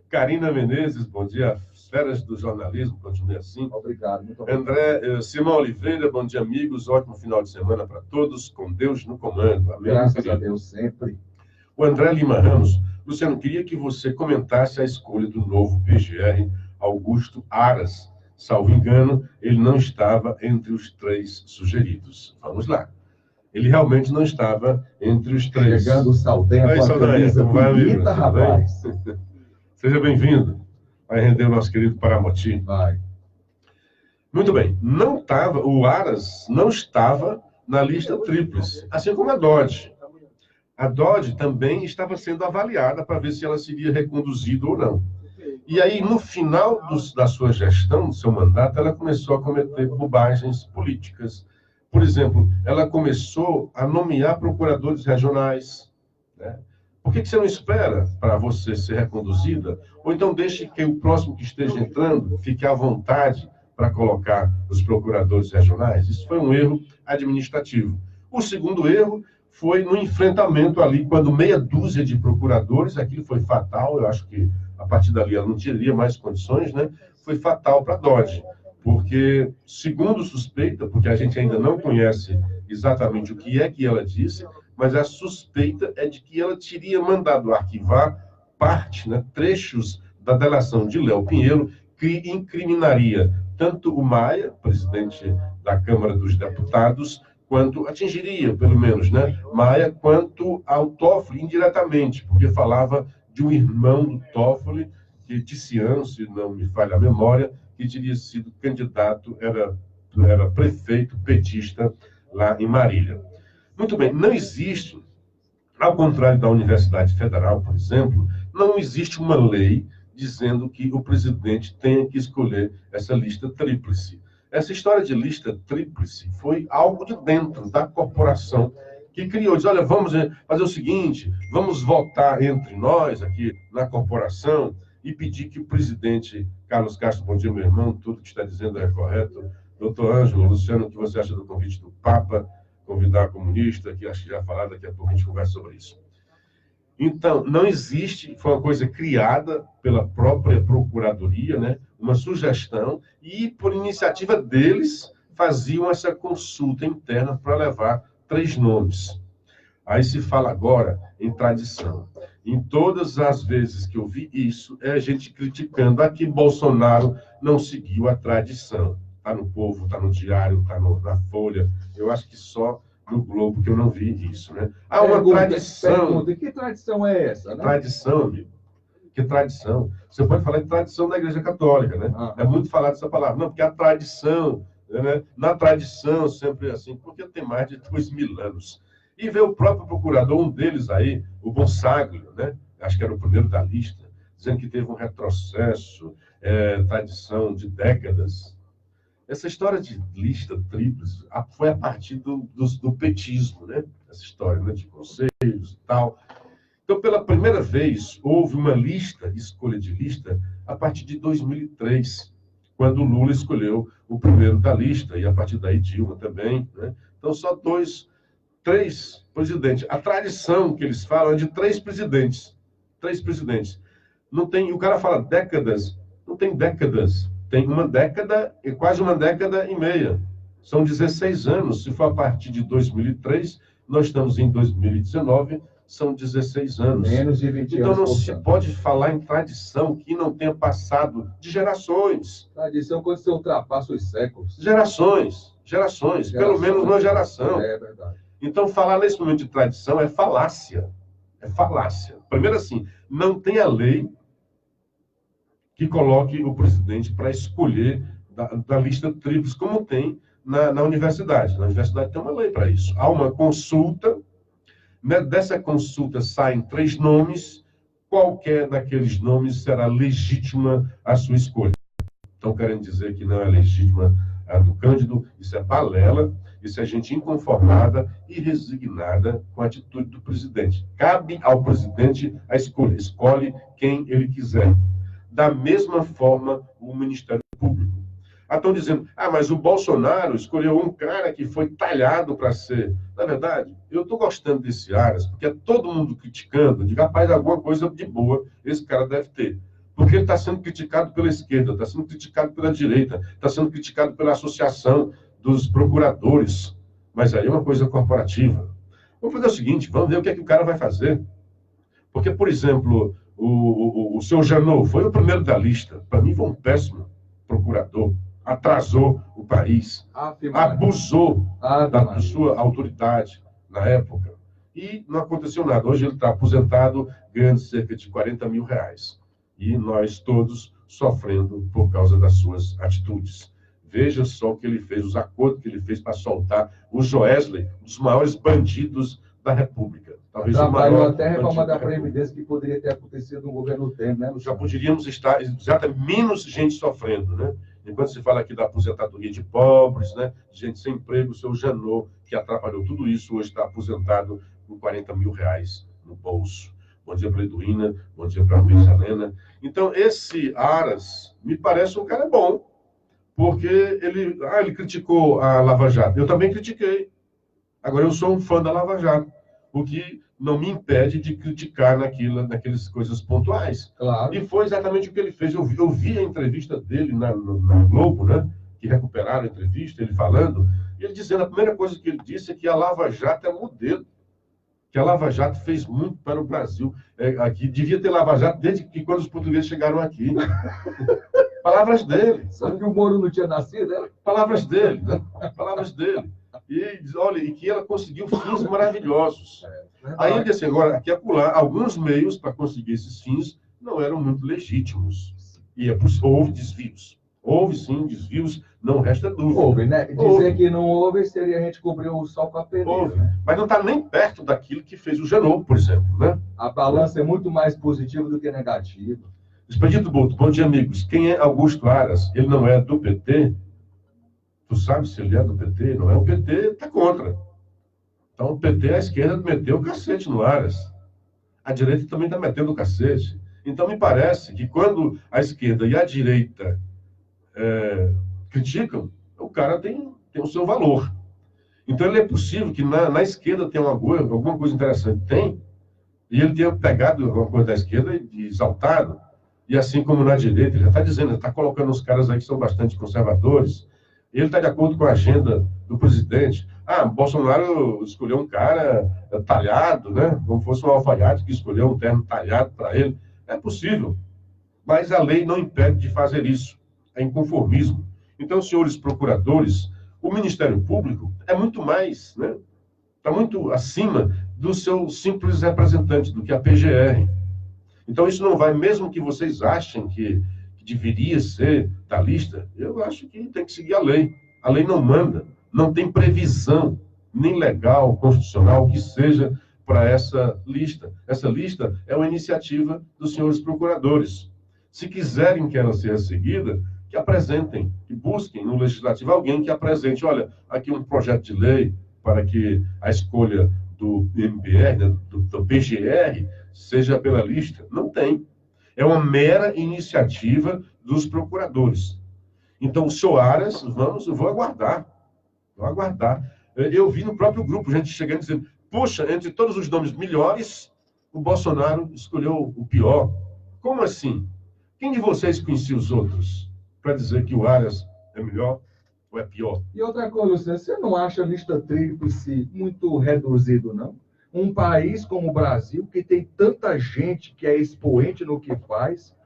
Karina Menezes, bom dia. Feras do jornalismo, continue assim. Obrigado, muito obrigado. André, Simão Oliveira, bom dia, amigos. Ótimo final de semana para todos, com Deus no comando. Amém. Graças a Deus, sempre. O André Lima Ramos. Luciano, queria que você comentasse a escolha do novo PGR, Augusto Aras. Salvo engano, ele não estava entre os 3 sugeridos. Vamos lá. Ele realmente não estava entre os 3. Chegando o Saldanha com a camisa bonita, rapaz. Seja bem-vindo. Vai render o nosso querido Paramoti. Vai. Muito bem. O Aras não estava na lista tríplice, assim como a Dodge. A Dodge também estava sendo avaliada para ver se ela seria reconduzida ou não. E aí, no final da sua gestão, do seu mandato, ela começou a cometer bobagens políticas. Por exemplo, ela começou a nomear procuradores regionais, né? Por que você não espera para você ser reconduzida? Ou então deixe que o próximo que esteja entrando fique à vontade para colocar os procuradores regionais? Isso foi um erro administrativo. O segundo erro foi no enfrentamento ali, quando meia dúzia de procuradores, aquilo foi fatal, eu acho que a partir dali ela não teria mais condições, né? Foi fatal para a Dodge, porque, segundo suspeita, porque a gente ainda não conhece exatamente o que é que ela disse, mas a suspeita é de que ela teria mandado arquivar parte, né, trechos da delação de Léo Pinheiro, que incriminaria tanto o Maia, presidente da Câmara dos Deputados, quanto atingiria, pelo menos, né, Maia, quanto ao Toffoli, indiretamente, porque falava de um irmão do Toffoli, que Ticiano, se não me falha a memória, que teria sido candidato, era prefeito petista lá em Marília. Muito bem, não existe, ao contrário da Universidade Federal, por exemplo, não existe uma lei dizendo que o presidente tenha que escolher essa lista tríplice. Essa história de lista tríplice foi algo de dentro da corporação que criou. Diz, olha, vamos fazer o seguinte, vamos votar entre nós aqui na corporação e pedir que o presidente, Carlos Castro, bom dia, meu irmão, tudo que está dizendo é correto. Doutor Ângelo, Luciano, o que você acha do convite do Papa, convidar a comunista, que acho que já falaram, daqui a pouco a gente conversa sobre isso. Então, não existe, foi uma coisa criada pela própria Procuradoria, né, uma sugestão, e por iniciativa deles faziam essa consulta interna para levar 3 nomes. Aí se fala agora em tradição. Em todas as vezes que eu vi isso, é a gente criticando aqui Bolsonaro não seguiu a tradição. Está no Povo, está no Diário, está na Folha. Eu acho que só no Globo que eu não vi isso, né? Há uma tradição. Que tradição é essa, né? Tradição, amigo. Que tradição? Você pode falar de tradição da Igreja Católica, né? É muito falado essa palavra. Não, porque a tradição, né? Na tradição sempre é assim, porque tem mais de 2000 anos. E veio o próprio procurador, um deles aí, o Bonsaglio, né? Acho que era o primeiro da lista, dizendo que teve um retrocesso, tradição de décadas. Essa história de lista tríplice foi a partir do petismo, né? Essa história, né? De conselhos e tal. Então, pela primeira vez, houve uma lista, escolha de lista, a partir de 2003, quando o Lula escolheu o primeiro da lista, e a partir daí Dilma também, né? Então, só 3 presidentes. A tradição que eles falam é de 3 presidentes. 3 presidentes. Não tem, o cara fala décadas, não tem décadas. Tem uma década e quase uma década e meia. São 16 anos. Se for a partir de 2003, nós estamos em 2019, são 16 anos. Menos de 20 então, anos. Então, não se pode falar em tradição que não tenha passado de gerações. Tradição quando você ultrapassa os séculos. Gerações. Pelo menos uma geração. É verdade. Então, falar nesse momento de tradição é falácia. É falácia. Primeiro assim, não tem a lei que coloque o presidente para escolher da lista tríplice, como tem na universidade. Na universidade tem uma lei para isso. Há uma consulta, né? Dessa consulta saem 3 nomes, qualquer daqueles nomes será legítima a sua escolha. Então, querem dizer que não é legítima a do Cândido, isso é balela, isso é gente inconformada e resignada com a atitude do presidente. Cabe ao presidente a escolha, escolhe quem ele quiser. Da mesma forma, o Ministério Público. Estão dizendo, mas o Bolsonaro escolheu um cara que foi talhado para ser. Na verdade, eu estou gostando desse Aras, porque é todo mundo criticando, de rapaz, alguma coisa de boa esse cara deve ter. Porque ele está sendo criticado pela esquerda, está sendo criticado pela direita, está sendo criticado pela associação dos procuradores. Mas aí é uma coisa corporativa. Vamos fazer o seguinte, vamos ver o que é que o cara vai fazer. Porque, por exemplo, o seu Janot foi o primeiro da lista. Para mim, foi um péssimo procurador. Atrasou o país. Abusou da sua autoridade na época. E não aconteceu nada. Hoje ele está aposentado, ganhando cerca de 40 mil reais. E nós todos sofrendo por causa das suas atitudes. Veja só o que ele fez, os acordos que ele fez para soltar o Joesley, um dos maiores bandidos da República. Talvez trabalhou até a reforma da Previdência que poderia ter acontecido no governo Temer, né, já poderíamos estar exatamente menos gente sofrendo, né? Enquanto se fala aqui da aposentadoria de pobres, né? Gente sem emprego, o seu Janot, que atrapalhou tudo isso, hoje está aposentado com 40 mil reais no bolso. Bom dia para a Eduína, bom dia para a Luísa Helena. Então, esse Aras me parece um cara bom, porque ele criticou a Lava Jato. Eu também critiquei. Agora, eu sou um fã da Lava Jato, o que não me impede de criticar naquelas coisas pontuais. Claro. E foi exatamente o que ele fez. Eu vi a entrevista dele na Globo, né? Que recuperaram a entrevista, ele falando, e ele dizendo, a primeira coisa que ele disse é que a Lava Jato é modelo. Que a Lava Jato fez muito para o Brasil. Aqui devia ter Lava Jato desde que quando os portugueses chegaram aqui. Palavras dele. Só que o Moro não tinha nascido, né? Palavras dele, né? Palavras dele. E olha, e que ela conseguiu fins maravilhosos. Aí ele disse, agora, aqui acolá, alguns meios para conseguir esses fins não eram muito legítimos. E houve desvios. Houve, sim, desvios, não resta dúvida. Houve, né? Dizer que não houve seria a gente cobrir o sol com a peneira. Né? Mas não está nem perto daquilo que fez o Janot, por exemplo. Né? A balança é muito mais positiva do que negativa. Expedito Boto, bom dia, amigos. Quem é Augusto Aras? Ele não é do PT? Tu sabe se ele é do PT? Não é? O PT está contra. Então, o PT, a esquerda, meteu o cacete no Aras. A direita também está metendo o cacete. Então, me parece que quando a esquerda e a direita criticam, o cara tem o seu valor. Então, ele é possível que na esquerda tenha alguma coisa interessante. Tem. E ele tenha pegado alguma coisa da esquerda e exaltado. E assim como na direita, ele já está dizendo, ele está colocando os caras aí que são bastante conservadores. Ele está de acordo com a agenda do presidente. Bolsonaro escolheu um cara talhado, né? Como fosse um alfaiate que escolheu um terno talhado para ele. É possível. Mas a lei não impede de fazer isso. É inconformismo. Então, senhores procuradores, o Ministério Público é muito mais, né? Está muito acima do seu simples representante, do que a PGR. Então, isso não vai, mesmo que vocês achem que deveria ser da lista, eu acho que tem que seguir a lei. A lei não manda, não tem previsão, nem legal, constitucional, que seja para essa lista. Essa lista é uma iniciativa dos senhores procuradores. Se quiserem que ela seja seguida, que apresentem, que busquem no Legislativo alguém que apresente, olha, aqui um projeto de lei para que a escolha do MPR, né, do PGR, seja pela lista. Não tem. É uma mera iniciativa dos procuradores. Então, o senhor Aras, eu vou aguardar. Vou aguardar. Eu vi no próprio grupo gente chegando e dizendo, poxa, entre todos os nomes melhores, o Bolsonaro escolheu o pior. Como assim? Quem de vocês conhecia os outros para dizer que o Aras é melhor ou é pior? E outra coisa, Luciano, você não acha a lista tríplice muito reduzido, não? Um país como o Brasil, que tem tanta gente que é expoente no que faz,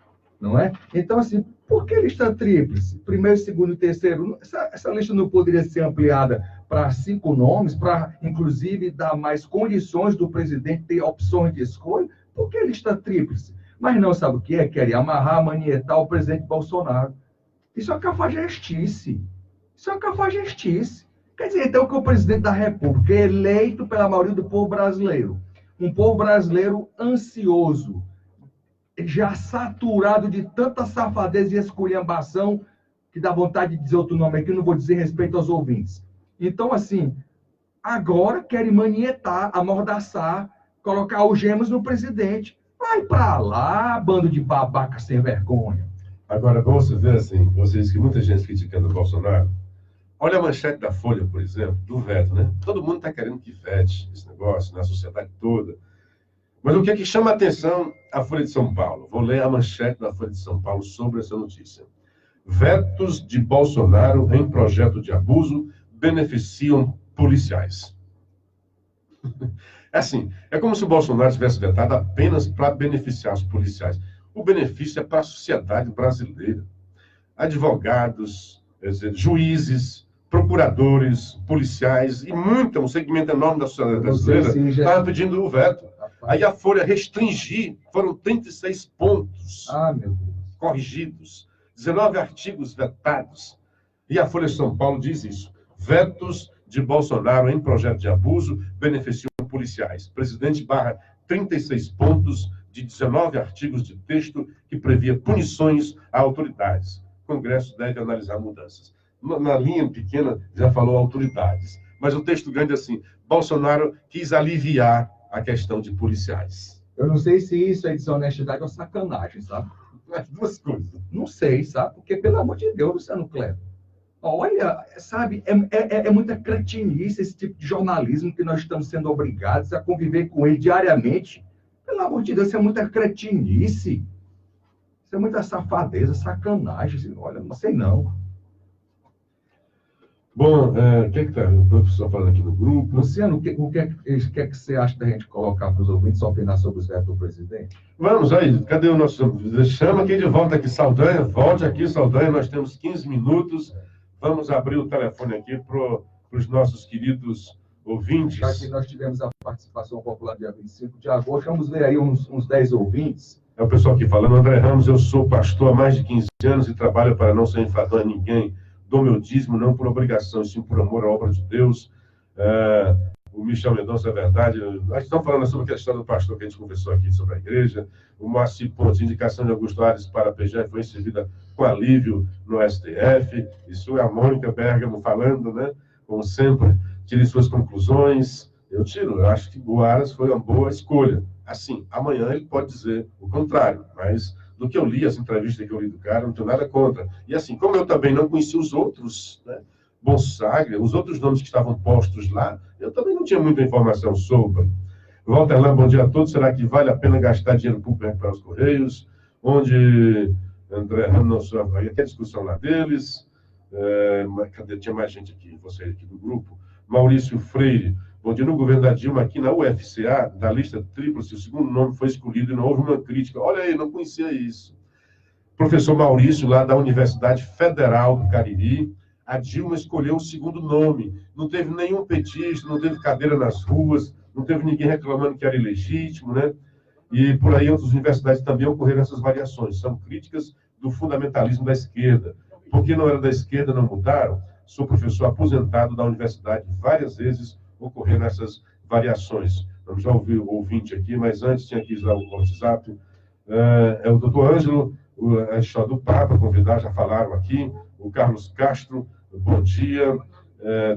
não é? Então, assim, por que lista tríplice? Primeiro, segundo e terceiro? Essa lista não poderia ser ampliada para 5 nomes, para, inclusive, dar mais condições do presidente ter opções de escolha? Por que lista tríplice? Mas não, sabe o que é? Querem amarrar, manietar o presidente Bolsonaro. Isso é uma cafajestice. Isso é uma cafajestice. Quer dizer, então, que o presidente da República é eleito pela maioria do povo brasileiro. Um povo brasileiro ansioso, já saturado de tanta safadez e esculhambação, que dá vontade de dizer outro nome aqui, não vou dizer respeito aos ouvintes. Então, assim, agora querem manietar, amordaçar, colocar algemas no presidente. Vai pra lá, bando de babaca sem vergonha. Agora, vamos ver assim, vocês que muita gente criticando o Bolsonaro, olha a manchete da Folha, por exemplo, do veto, né? Todo mundo está querendo que vete esse negócio, na sociedade toda. Mas o que é que chama a atenção a Folha de São Paulo? Vou ler a manchete da Folha de São Paulo sobre essa notícia. Vetos de Bolsonaro em projeto de abuso beneficiam policiais. É assim, é como se o Bolsonaro tivesse vetado apenas para beneficiar os policiais. O benefício é para a sociedade brasileira. Advogados, juízes, procuradores, policiais e um segmento enorme da sociedade brasileira estava pedindo o veto. Aí a Folha restringir, foram 36 pontos corrigidos, 19 artigos vetados. E a Folha de São Paulo diz isso. Vetos de Bolsonaro em projeto de abuso beneficiam policiais. Presidente barra 36 pontos de 19 artigos de texto que previa punições a autoridades. O Congresso deve analisar mudanças. Na linha pequena, já falou autoridades. Mas o texto grande é assim, Bolsonaro quis aliviar a questão de policiais. Eu não sei se isso é desonestidade ou sacanagem, sabe? As duas coisas. Não sei, sabe? Porque, pelo amor de Deus, Luciano Kleber. Olha, sabe, é muita cretinice esse tipo de jornalismo que nós estamos sendo obrigados a conviver com ele diariamente. Pelo amor de Deus, isso é muita cretinice. Isso é muita safadeza, sacanagem. Olha, não sei não. Bom, o que está o professor falando aqui no grupo? Luciano, o que é que você acha da gente colocar para os ouvintes opinar sobre os vetos do presidente? Vamos aí, cadê o nosso... Chama quem de volta aqui, Saldanha. Volte aqui, Saldanha, nós temos 15 minutos. Vamos abrir o telefone aqui para os nossos queridos ouvintes. Já que nós tivemos a participação popular dia 25 de agosto, vamos ver aí uns 10 ouvintes. É o pessoal aqui falando. André Ramos, eu sou pastor há mais de 15 anos e trabalho para não ser enfadão a ninguém. Dou meu dízimo não por obrigação, sim por amor à obra de Deus. O Michel Mendonça, é verdade. Nós estamos falando sobre a questão do pastor que a gente conversou aqui sobre a igreja. O Márcio Ponte, indicação de Augusto Ares para a PGR foi recebida com alívio no STF. Isso é a Mônica Bergamo falando, né? Como sempre, tire suas conclusões. Eu acho que o Aras foi uma boa escolha. assim, amanhã ele pode dizer o contrário, mas do que eu li, as entrevistas que eu li do cara, não tenho nada contra. E assim, como eu também não conheci os outros, né, Bonsagra, os outros nomes que estavam postos lá, eu também não tinha muita informação sobre. Walter Lam, bom dia a todos. Será que vale a pena gastar dinheiro público para recuperar os Correios? Onde André Ramos, aí até discussão lá deles. Cadê? Tinha mais gente aqui, você aqui do grupo. Maurício Freire, bom dia. No governo da Dilma, aqui na UFCA, da lista tríplice, o segundo nome foi escolhido e não houve uma crítica. Olha aí, não conhecia isso. Professor Maurício, lá da Universidade Federal do Cariri, a Dilma escolheu o segundo nome. Não teve nenhum petista, não teve cadeira nas ruas, não teve ninguém reclamando que era ilegítimo, né? E por aí outras universidades também ocorreram essas variações. São críticas do fundamentalismo da esquerda. Por que não era da esquerda, não mudaram? Sou professor aposentado da universidade. Várias vezes ocorreram essas variações. Vamos já ouvir o ouvinte aqui, mas antes tinha que usar o WhatsApp. É o doutor Ângelo, a história do Papa, convidar, já falaram aqui. O Carlos Castro, bom dia.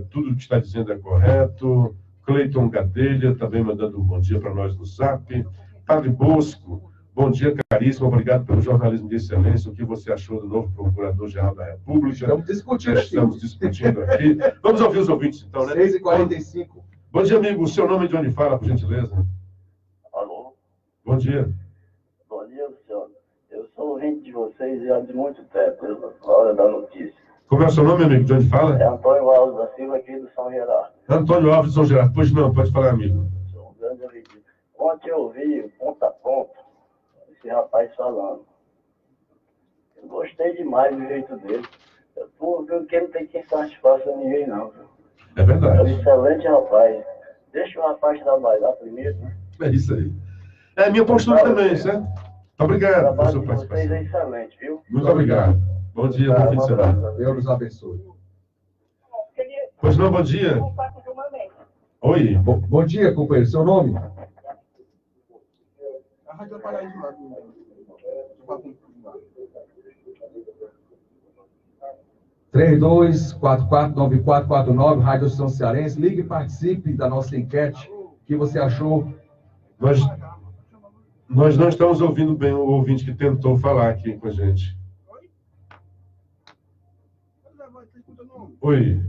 Tudo que está dizendo é correto. Cleiton Gadelha, também mandando um bom dia para nós no Zap. Padre Bosco, bom dia, caríssimo. Obrigado pelo jornalismo de excelência. O que você achou do novo Procurador-Geral da República? Estamos discutindo aqui. Vamos ouvir os ouvintes, então, né? 6h45. Bom dia, amigo. O seu nome de onde fala, por gentileza? Alô? Bom dia. Bom dia, senhor. Eu sou ouvinte de vocês já de muito tempo, na hora da notícia. Como é o seu nome, amigo? De onde fala? É Antônio Alves da Silva, aqui do São Gerardo. Antônio Alves de São Gerardo. Pois não, pode falar, amigo. Sou um grande ouvinte. Ontem eu ouvi, ponto a ponto, esse rapaz falando. Eu gostei demais do jeito dele. Porque não tem quem satisfaça ninguém, não. É verdade. É um excelente rapaz. Deixa o rapaz trabalhar primeiro, né? É isso aí. É a minha postura também, certo? Obrigado O pela trabalho sua de vocês participação. é excelente, viu? Muito obrigado. Bom dia, bom fim de semana. Deus nos abençoe. Pois não, bom dia. Oi. Bom dia, companheiro. Seu nome? A Rádio Paraíso lá do 32449449, Rádio São Cearense. Ligue e participe da nossa enquete. O que você achou? Nós não estamos ouvindo bem o ouvinte que tentou falar aqui com a gente. Oi.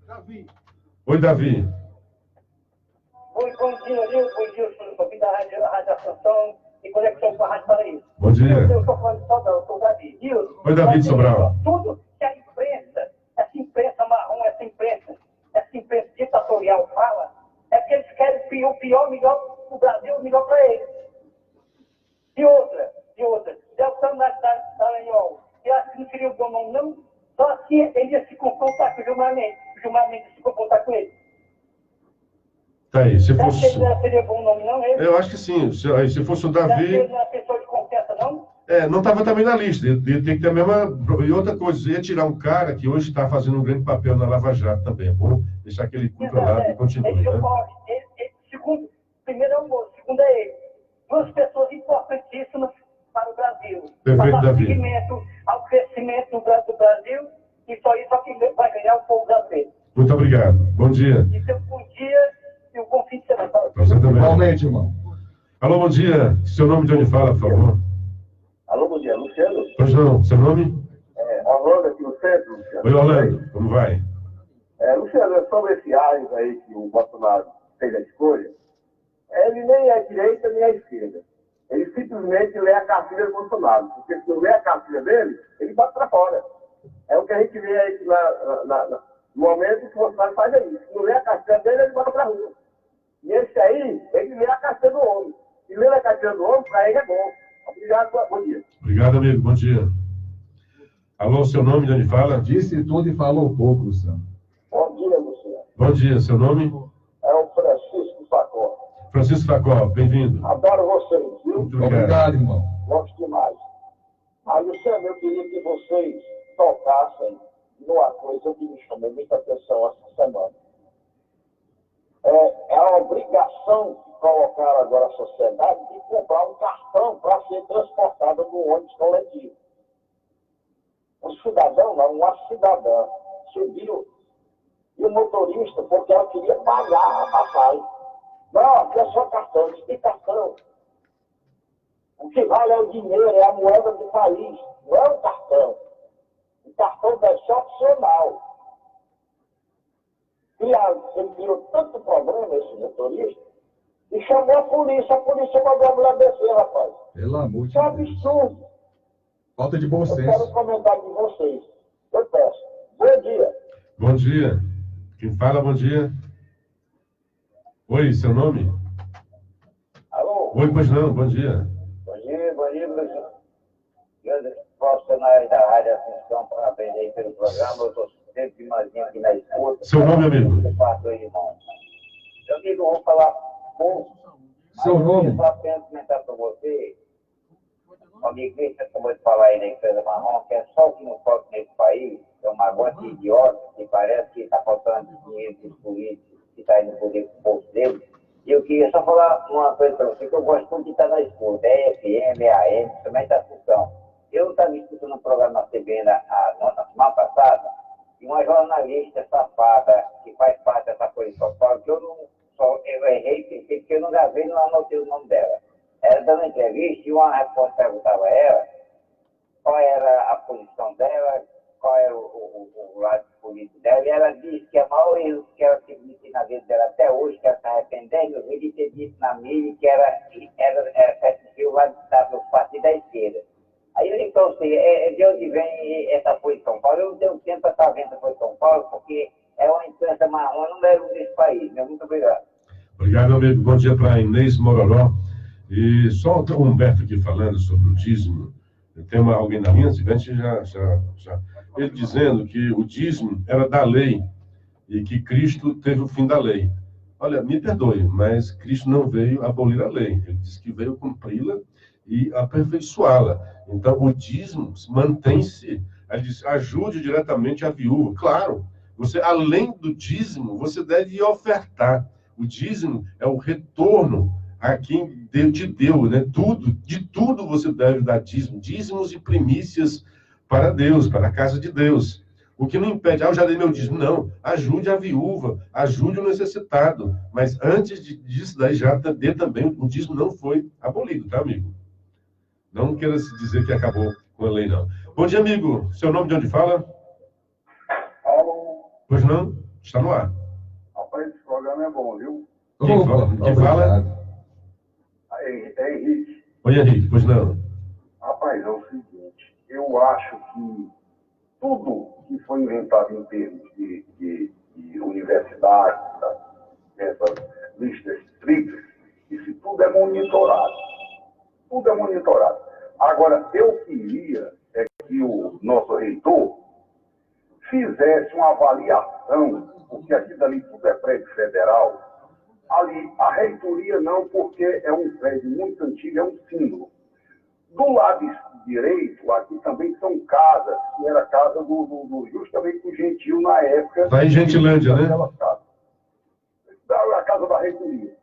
Davi. Oi, Davi. Oi, bom dia, senhor. Sou da Rádio Assunção e conexão com a Rádio Paraíso. Bom dia. Eu estou falando de Sobral, eu sou o Davi. Oi, Davi de Sobral. Tudo que a imprensa, essa imprensa marrom, essa imprensa ditatorial fala, é que eles querem o pior, melhor para o Brasil, melhor para eles. E outra, Deltano Dallagnol, eu acho que não seria o bom nome, não. Só assim ele ia se confrontar com o Gilmar Mendes. O Gilmar Mendes se confrontar com ele. Tá aí. Se Será fosse... que ele não seria bom nome, não? Ele? Eu acho que sim. Se fosse o Será que Davi... ele não é pessoa de confiança, não? Não estava também na lista. Ia ter que ter a mesma... E outra coisa, ia tirar um cara que hoje está fazendo um grande papel na Lava Jato também. É bom deixar aquele cumpra lá e continue, ele, né? segundo, primeiro é o moço, segundo é ele. Duas pessoas importantíssimas para o Brasil. Perfeito, para Davi. ao crescimento do Brasil, e só isso que vai ganhar o povo brasileiro. Muito obrigado. Bom dia. E seu bom dia e um bom fim de semana. Pra você também. Igualmente, irmão. Alô, bom dia. Seu nome de onde fala, por favor? Alô, bom dia, Luciano. Pois não. Seu nome? Orlando aqui no centro, Luciano. Oi, Orlando. Como vai? Luciano, sobre esse Ares aí que o Bolsonaro fez a escolha, ele nem é direita nem é esquerda. Ele simplesmente lê a cartilha do Bolsonaro. Porque se não lê a cartilha dele, ele bate para fora. É o que a gente vê aí no momento que o Bolsonaro faz aí. Se não lê a cartilha dele, ele bota para a rua. E esse aí, ele lê a cartilha do homem. E ler a cartilha do homem, para ele é bom. Obrigado, bom dia. Obrigado, amigo. Bom dia. Alô, seu nome de onde fala? Disse tudo e falou pouco, Luciano. Bom dia, Luciano. Bom dia. Seu nome? É o Francisco Facó. Francisco Facó. Bem-vindo. Adoro vocês, viu? Muito obrigado. Obrigado, irmão. Gosto demais. Luciano, eu queria que vocês tocassem numa coisa que me chamou muita atenção essa semana. É a obrigação que colocaram agora a sociedade de comprar um cartão para ser transportado no ônibus coletivo. Um cidadão, não, uma cidadã, subiu e o motorista, porque ela queria pagar a passagem. Não, aqui é só cartão, explicação. O que vale é o dinheiro, é a moeda do país, não é o cartão. O cartão deve ser opcional. Ele criou tanto problema, esse motorista, e chamou a polícia mandou a mulher descer, rapaz. Pelo amor de Isso é um Deus. absurdo. Falta de bom Eu quero senso. um comentário de vocês. Eu peço. Bom dia. Bom dia. Quem fala, bom dia. Oi, seu nome? Alô? Oi, pois não, bom dia. Bom dia, Brasil. Grandes profissionais da Rádio Ascensão, parabéns aí pelo programa. Eu estou sempre imaginando aqui na escuta. Seu nome, amigo? Eu faço aí, irmão. Meu amigo, eu vou falar pouco. Seu nome? Eu só apenas comentar para você. O amigo que você acabou de falar aí da empresa marrom, que é só o que não falta nesse país, é uma gota de idiota que parece que está faltando dinheiro dos políticos que está indo poder com o bolso deles. E eu queria só falar uma coisa para você, que eu gosto muito de estar na escuta, é FM, é AM, principalmente a função. Eu estava escutando um programa na CBN na semana passada, e uma jornalista safada, que faz parte dessa coisa de São Paulo, que eu errei, pensei que eu não gravei, não anotei o nome dela. Ela dando entrevista, e uma repórter perguntava a ela qual era a posição dela, qual era o lado político dela, e ela disse que a maior erro que ela teve na vida dela até hoje, que ela está arrependendo, de ter dito na mídia que era pertencer o lado do partido da esquerda. Aí eu digo para você, de onde vem essa Folha de São Paulo? Eu não tenho tempo para estar vendo a Folha de São Paulo, porque é uma imprensa marrom, não leva desse país, né? Muito obrigado. Obrigado, amigo. Bom dia para Inês Mororó. E só o Humberto aqui falando sobre o dízimo. Tem alguém na linha? A gente já. Ele dizendo que o dízimo era da lei e que Cristo teve o fim da lei. Olha, me perdoe, mas Cristo não veio abolir a lei. Ele disse que veio cumpri-la e aperfeiçoá-la. Então, o dízimo mantém-se. Ele diz, ajude diretamente a viúva. Claro, você, além do dízimo, você deve ofertar. O dízimo é o retorno a quem te deu, né? De tudo você deve dar dízimo. Dízimos e primícias para Deus, para a casa de Deus. O que não impede, eu já dei meu dízimo. Não, ajude a viúva, ajude o necessitado. Mas antes disso, daí já dê também, o dízimo não foi abolido, tá, amigo? Não queira se dizer que acabou com a lei, não. Bom dia, amigo. Seu nome de onde fala? Alô? Pois não? Está no ar. Rapaz, esse programa é bom, viu? Quem fala? Quem fala? É Henrique. Oi, Henrique. Pois não? Rapaz, é o seguinte, eu acho que tudo que foi inventado em termos de universidade, essas listas estritas, isso tudo é monitorado. Tudo é monitorado. Agora, eu queria que o nosso reitor fizesse uma avaliação, porque aqui dali tudo é prédio federal. Ali, a reitoria não, porque é um prédio muito antigo, é um símbolo. Do lado direito, aqui também são casas, que era a casa justamente do Gentil na época. Está em Gentilândia, né? A casa da reitoria.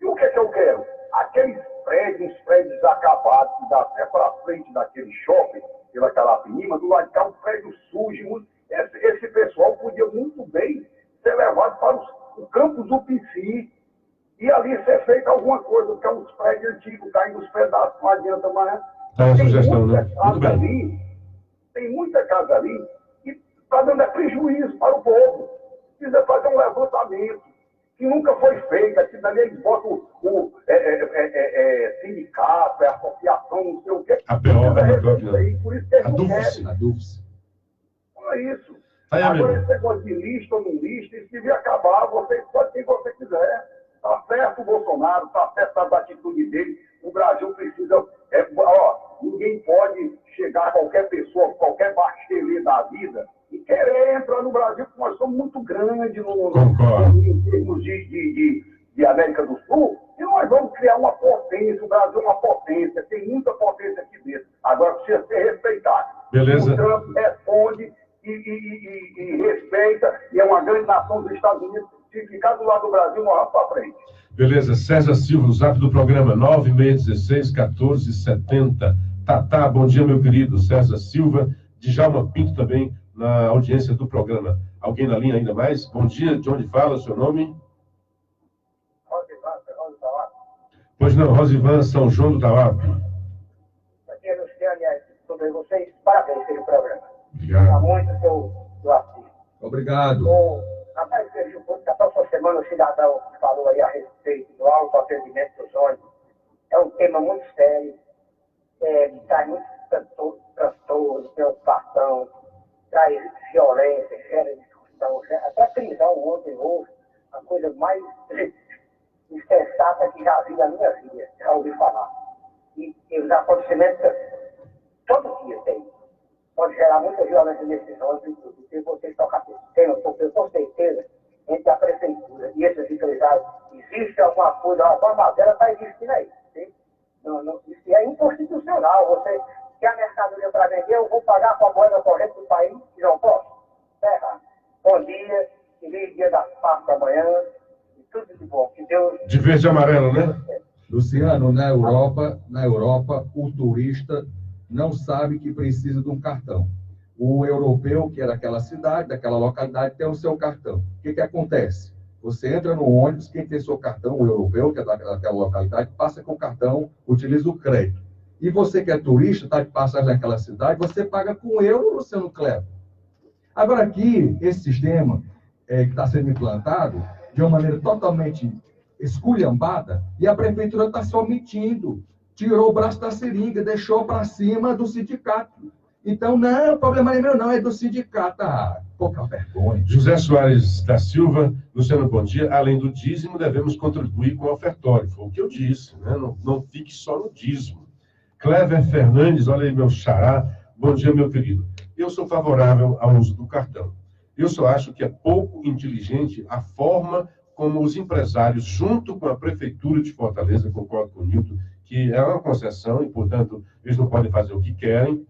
E o que é que eu quero? Aqueles prédios, uns prédios acabados, que dá até para frente daquele shopping, pela Carapinima, do lado de cá, um prédio sujo. Esse pessoal podia muito bem ser levado para o campus do PC e ali ser feita alguma coisa, porque é uns prédios antigos, caindo os pedaços, não adianta mais. Tá a sugestão, né? Muito bem. Ali, tem muita casa ali que está dando prejuízo para o povo. Precisa fazer um levantamento que nunca foi feito. Aqui dali eles botam o sindicato, associação, não sei o quê. A PO, aí, por isso que eles não querem. A DUFS. Não é isso. Aí, agora, amigo. esse negócio de lista ou não lista, isso devia acabar. Você pode quem você quiser. Está certo o Bolsonaro, está certo a atitude dele. O Brasil precisa... ninguém pode chegar a qualquer pessoa, qualquer bachelet da vida e querer entrar no Brasil, porque nós somos muito grandes em termos de América do Sul, e nós vamos criar uma potência. O Brasil é uma potência, tem muita potência aqui dentro. Agora precisa ser respeitado. Beleza. O Trump responde e respeita, e é uma grande nação dos Estados Unidos. Se ficar do lado do Brasil, nós vamos para frente. Beleza. César Silva, no zap do programa 9616-1470. Tatá, bom dia, meu querido. César Silva. Djalma Pinto também na audiência do programa. Alguém na linha ainda mais? Bom dia, de onde fala, seu nome? Ok. Pois não, Rosivan, São João do Tauaba. Aqui é Luciane, sobre vocês, parabéns pelo programa. Obrigado. Há muito que eu assisto. Obrigado. Rapaz, Sergio, na próxima semana o cidadão falou aí a respeito do autoatendimento dos ônibus. É um tema muito sério, que traz muito transtorno, preocupação, traz violência, gera discussão, até prisão ontem houve, a coisa mais insensata que já vi na minha vida, já ouvi falar. E os acontecimentos, todo dia tem. Pode gerar muita violência nesses ônibus, porque vocês estão tendo, porque com certeza, entre a prefeitura e esses empresários, existe alguma coisa, alguma matéria está existindo aí. Isso é inconstitucional. Você quer a mercadoria para vender, eu vou pagar com a moeda corrente do país e não posso? Está errado. Bom dia, feliz dia das Páscoas amanhã, e tudo de bom. Que Deus... De verde e amarelo, né? Luciano, na Europa, o turista não sabe que precisa de um cartão. O europeu, que é daquela cidade, daquela localidade, tem o seu cartão. O que acontece? Você entra no ônibus, quem tem seu cartão, o europeu, que é daquela localidade, passa com o cartão, utiliza o crédito. E você que é turista, está de passagem naquela cidade, você paga com euro, Luciano Kleber. Agora aqui, esse sistema que está sendo implantado, de uma maneira totalmente esculhambada, e a prefeitura está se omitindo. Tirou o braço da seringa, deixou para cima do sindicato. Então, não, o problema não é meu, não, é do sindicato. Ah, pouca vergonha. José Soares da Silva, Luciano, bom dia. Além do dízimo, devemos contribuir com o ofertório. Foi o que eu disse, né? Não fique só no dízimo. Clever Fernandes, olha aí meu xará. Bom dia, meu querido. Eu sou favorável ao uso do cartão. Eu só acho que é pouco inteligente a forma como os empresários, junto com a Prefeitura de Fortaleza, concordo com o Nilton, que é uma concessão e, portanto, eles não podem fazer o que querem.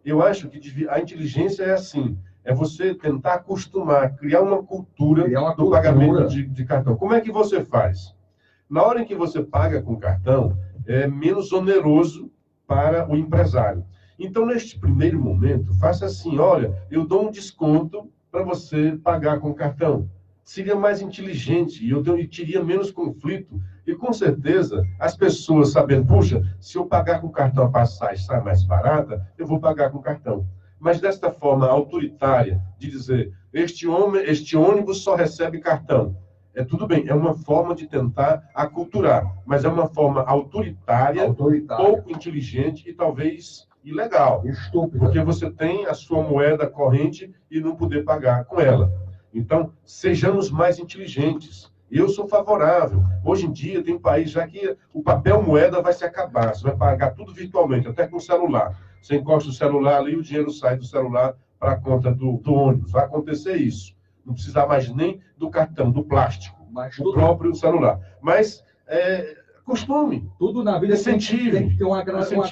Eu acho que a inteligência é assim, é você tentar acostumar, criar uma cultura do pagamento de cartão. Como é que você faz? Na hora em que você paga com cartão, é menos oneroso para o empresário. Então, neste primeiro momento, faça assim, olha, eu dou um desconto para você pagar com cartão. Seria mais inteligente e eu teria menos conflito. E, com certeza, as pessoas sabendo, puxa, se eu pagar com cartão a passagem sai mais barata, eu vou pagar com cartão. Mas desta forma autoritária, de dizer, este ônibus só recebe cartão. Tudo bem, é uma forma de tentar aculturar, mas é uma forma autoritária. Pouco inteligente e talvez ilegal. Estúpido. Porque você tem a sua moeda corrente e não poder pagar com ela. Então, sejamos mais inteligentes. Eu sou favorável. Hoje em dia, tem país já que o papel moeda vai se acabar. Você vai pagar tudo virtualmente, até com o celular. Você encosta o celular ali e o dinheiro sai do celular para a conta do ônibus. Vai acontecer isso. Não precisar mais nem do cartão, do plástico, do próprio celular. Mas, costume. Tudo na vida tem que ter uma gradação.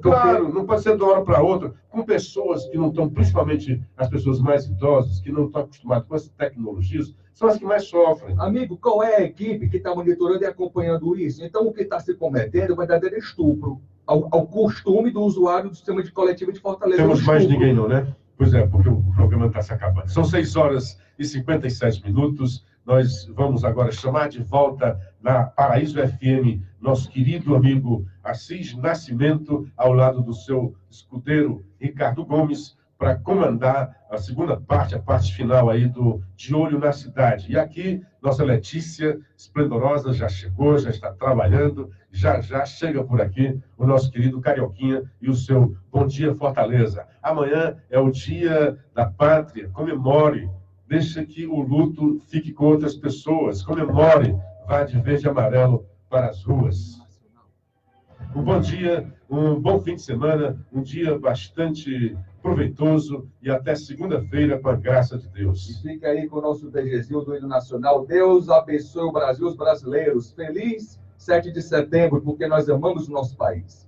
Claro, não pode ser de uma hora para outra. Com pessoas que não estão, principalmente as pessoas mais idosas, que não estão acostumadas com essas tecnologias, são as que mais sofrem. Amigo, qual é a equipe que está monitorando e acompanhando isso? Então, o que está se cometendo é um verdadeiro estupro ao costume do usuário do sistema de coletivo de Fortaleza. Temos mais ninguém não, né? Pois é, porque o programa está se acabando. São 6h57. Nós vamos agora chamar de volta na Paraíso FM nosso querido amigo Assis Nascimento, ao lado do seu escudeiro Ricardo Gomes, para comandar a segunda parte, a parte final aí do De Olho na Cidade. E aqui, nossa Letícia Esplendorosa já chegou, já está trabalhando, já chega por aqui o nosso querido Carioquinha e o seu Bom Dia Fortaleza. Amanhã é o Dia da Pátria, comemore. Deixa que o luto fique com outras pessoas. Comemore, vá de verde e amarelo para as ruas. Um bom dia, um bom fim de semana, um dia bastante proveitoso e até segunda-feira, com a graça de Deus. E fica aí com o nosso DGzinho do hino nacional. Deus abençoe o Brasil e os brasileiros. Feliz 7 de setembro, porque nós amamos o nosso país.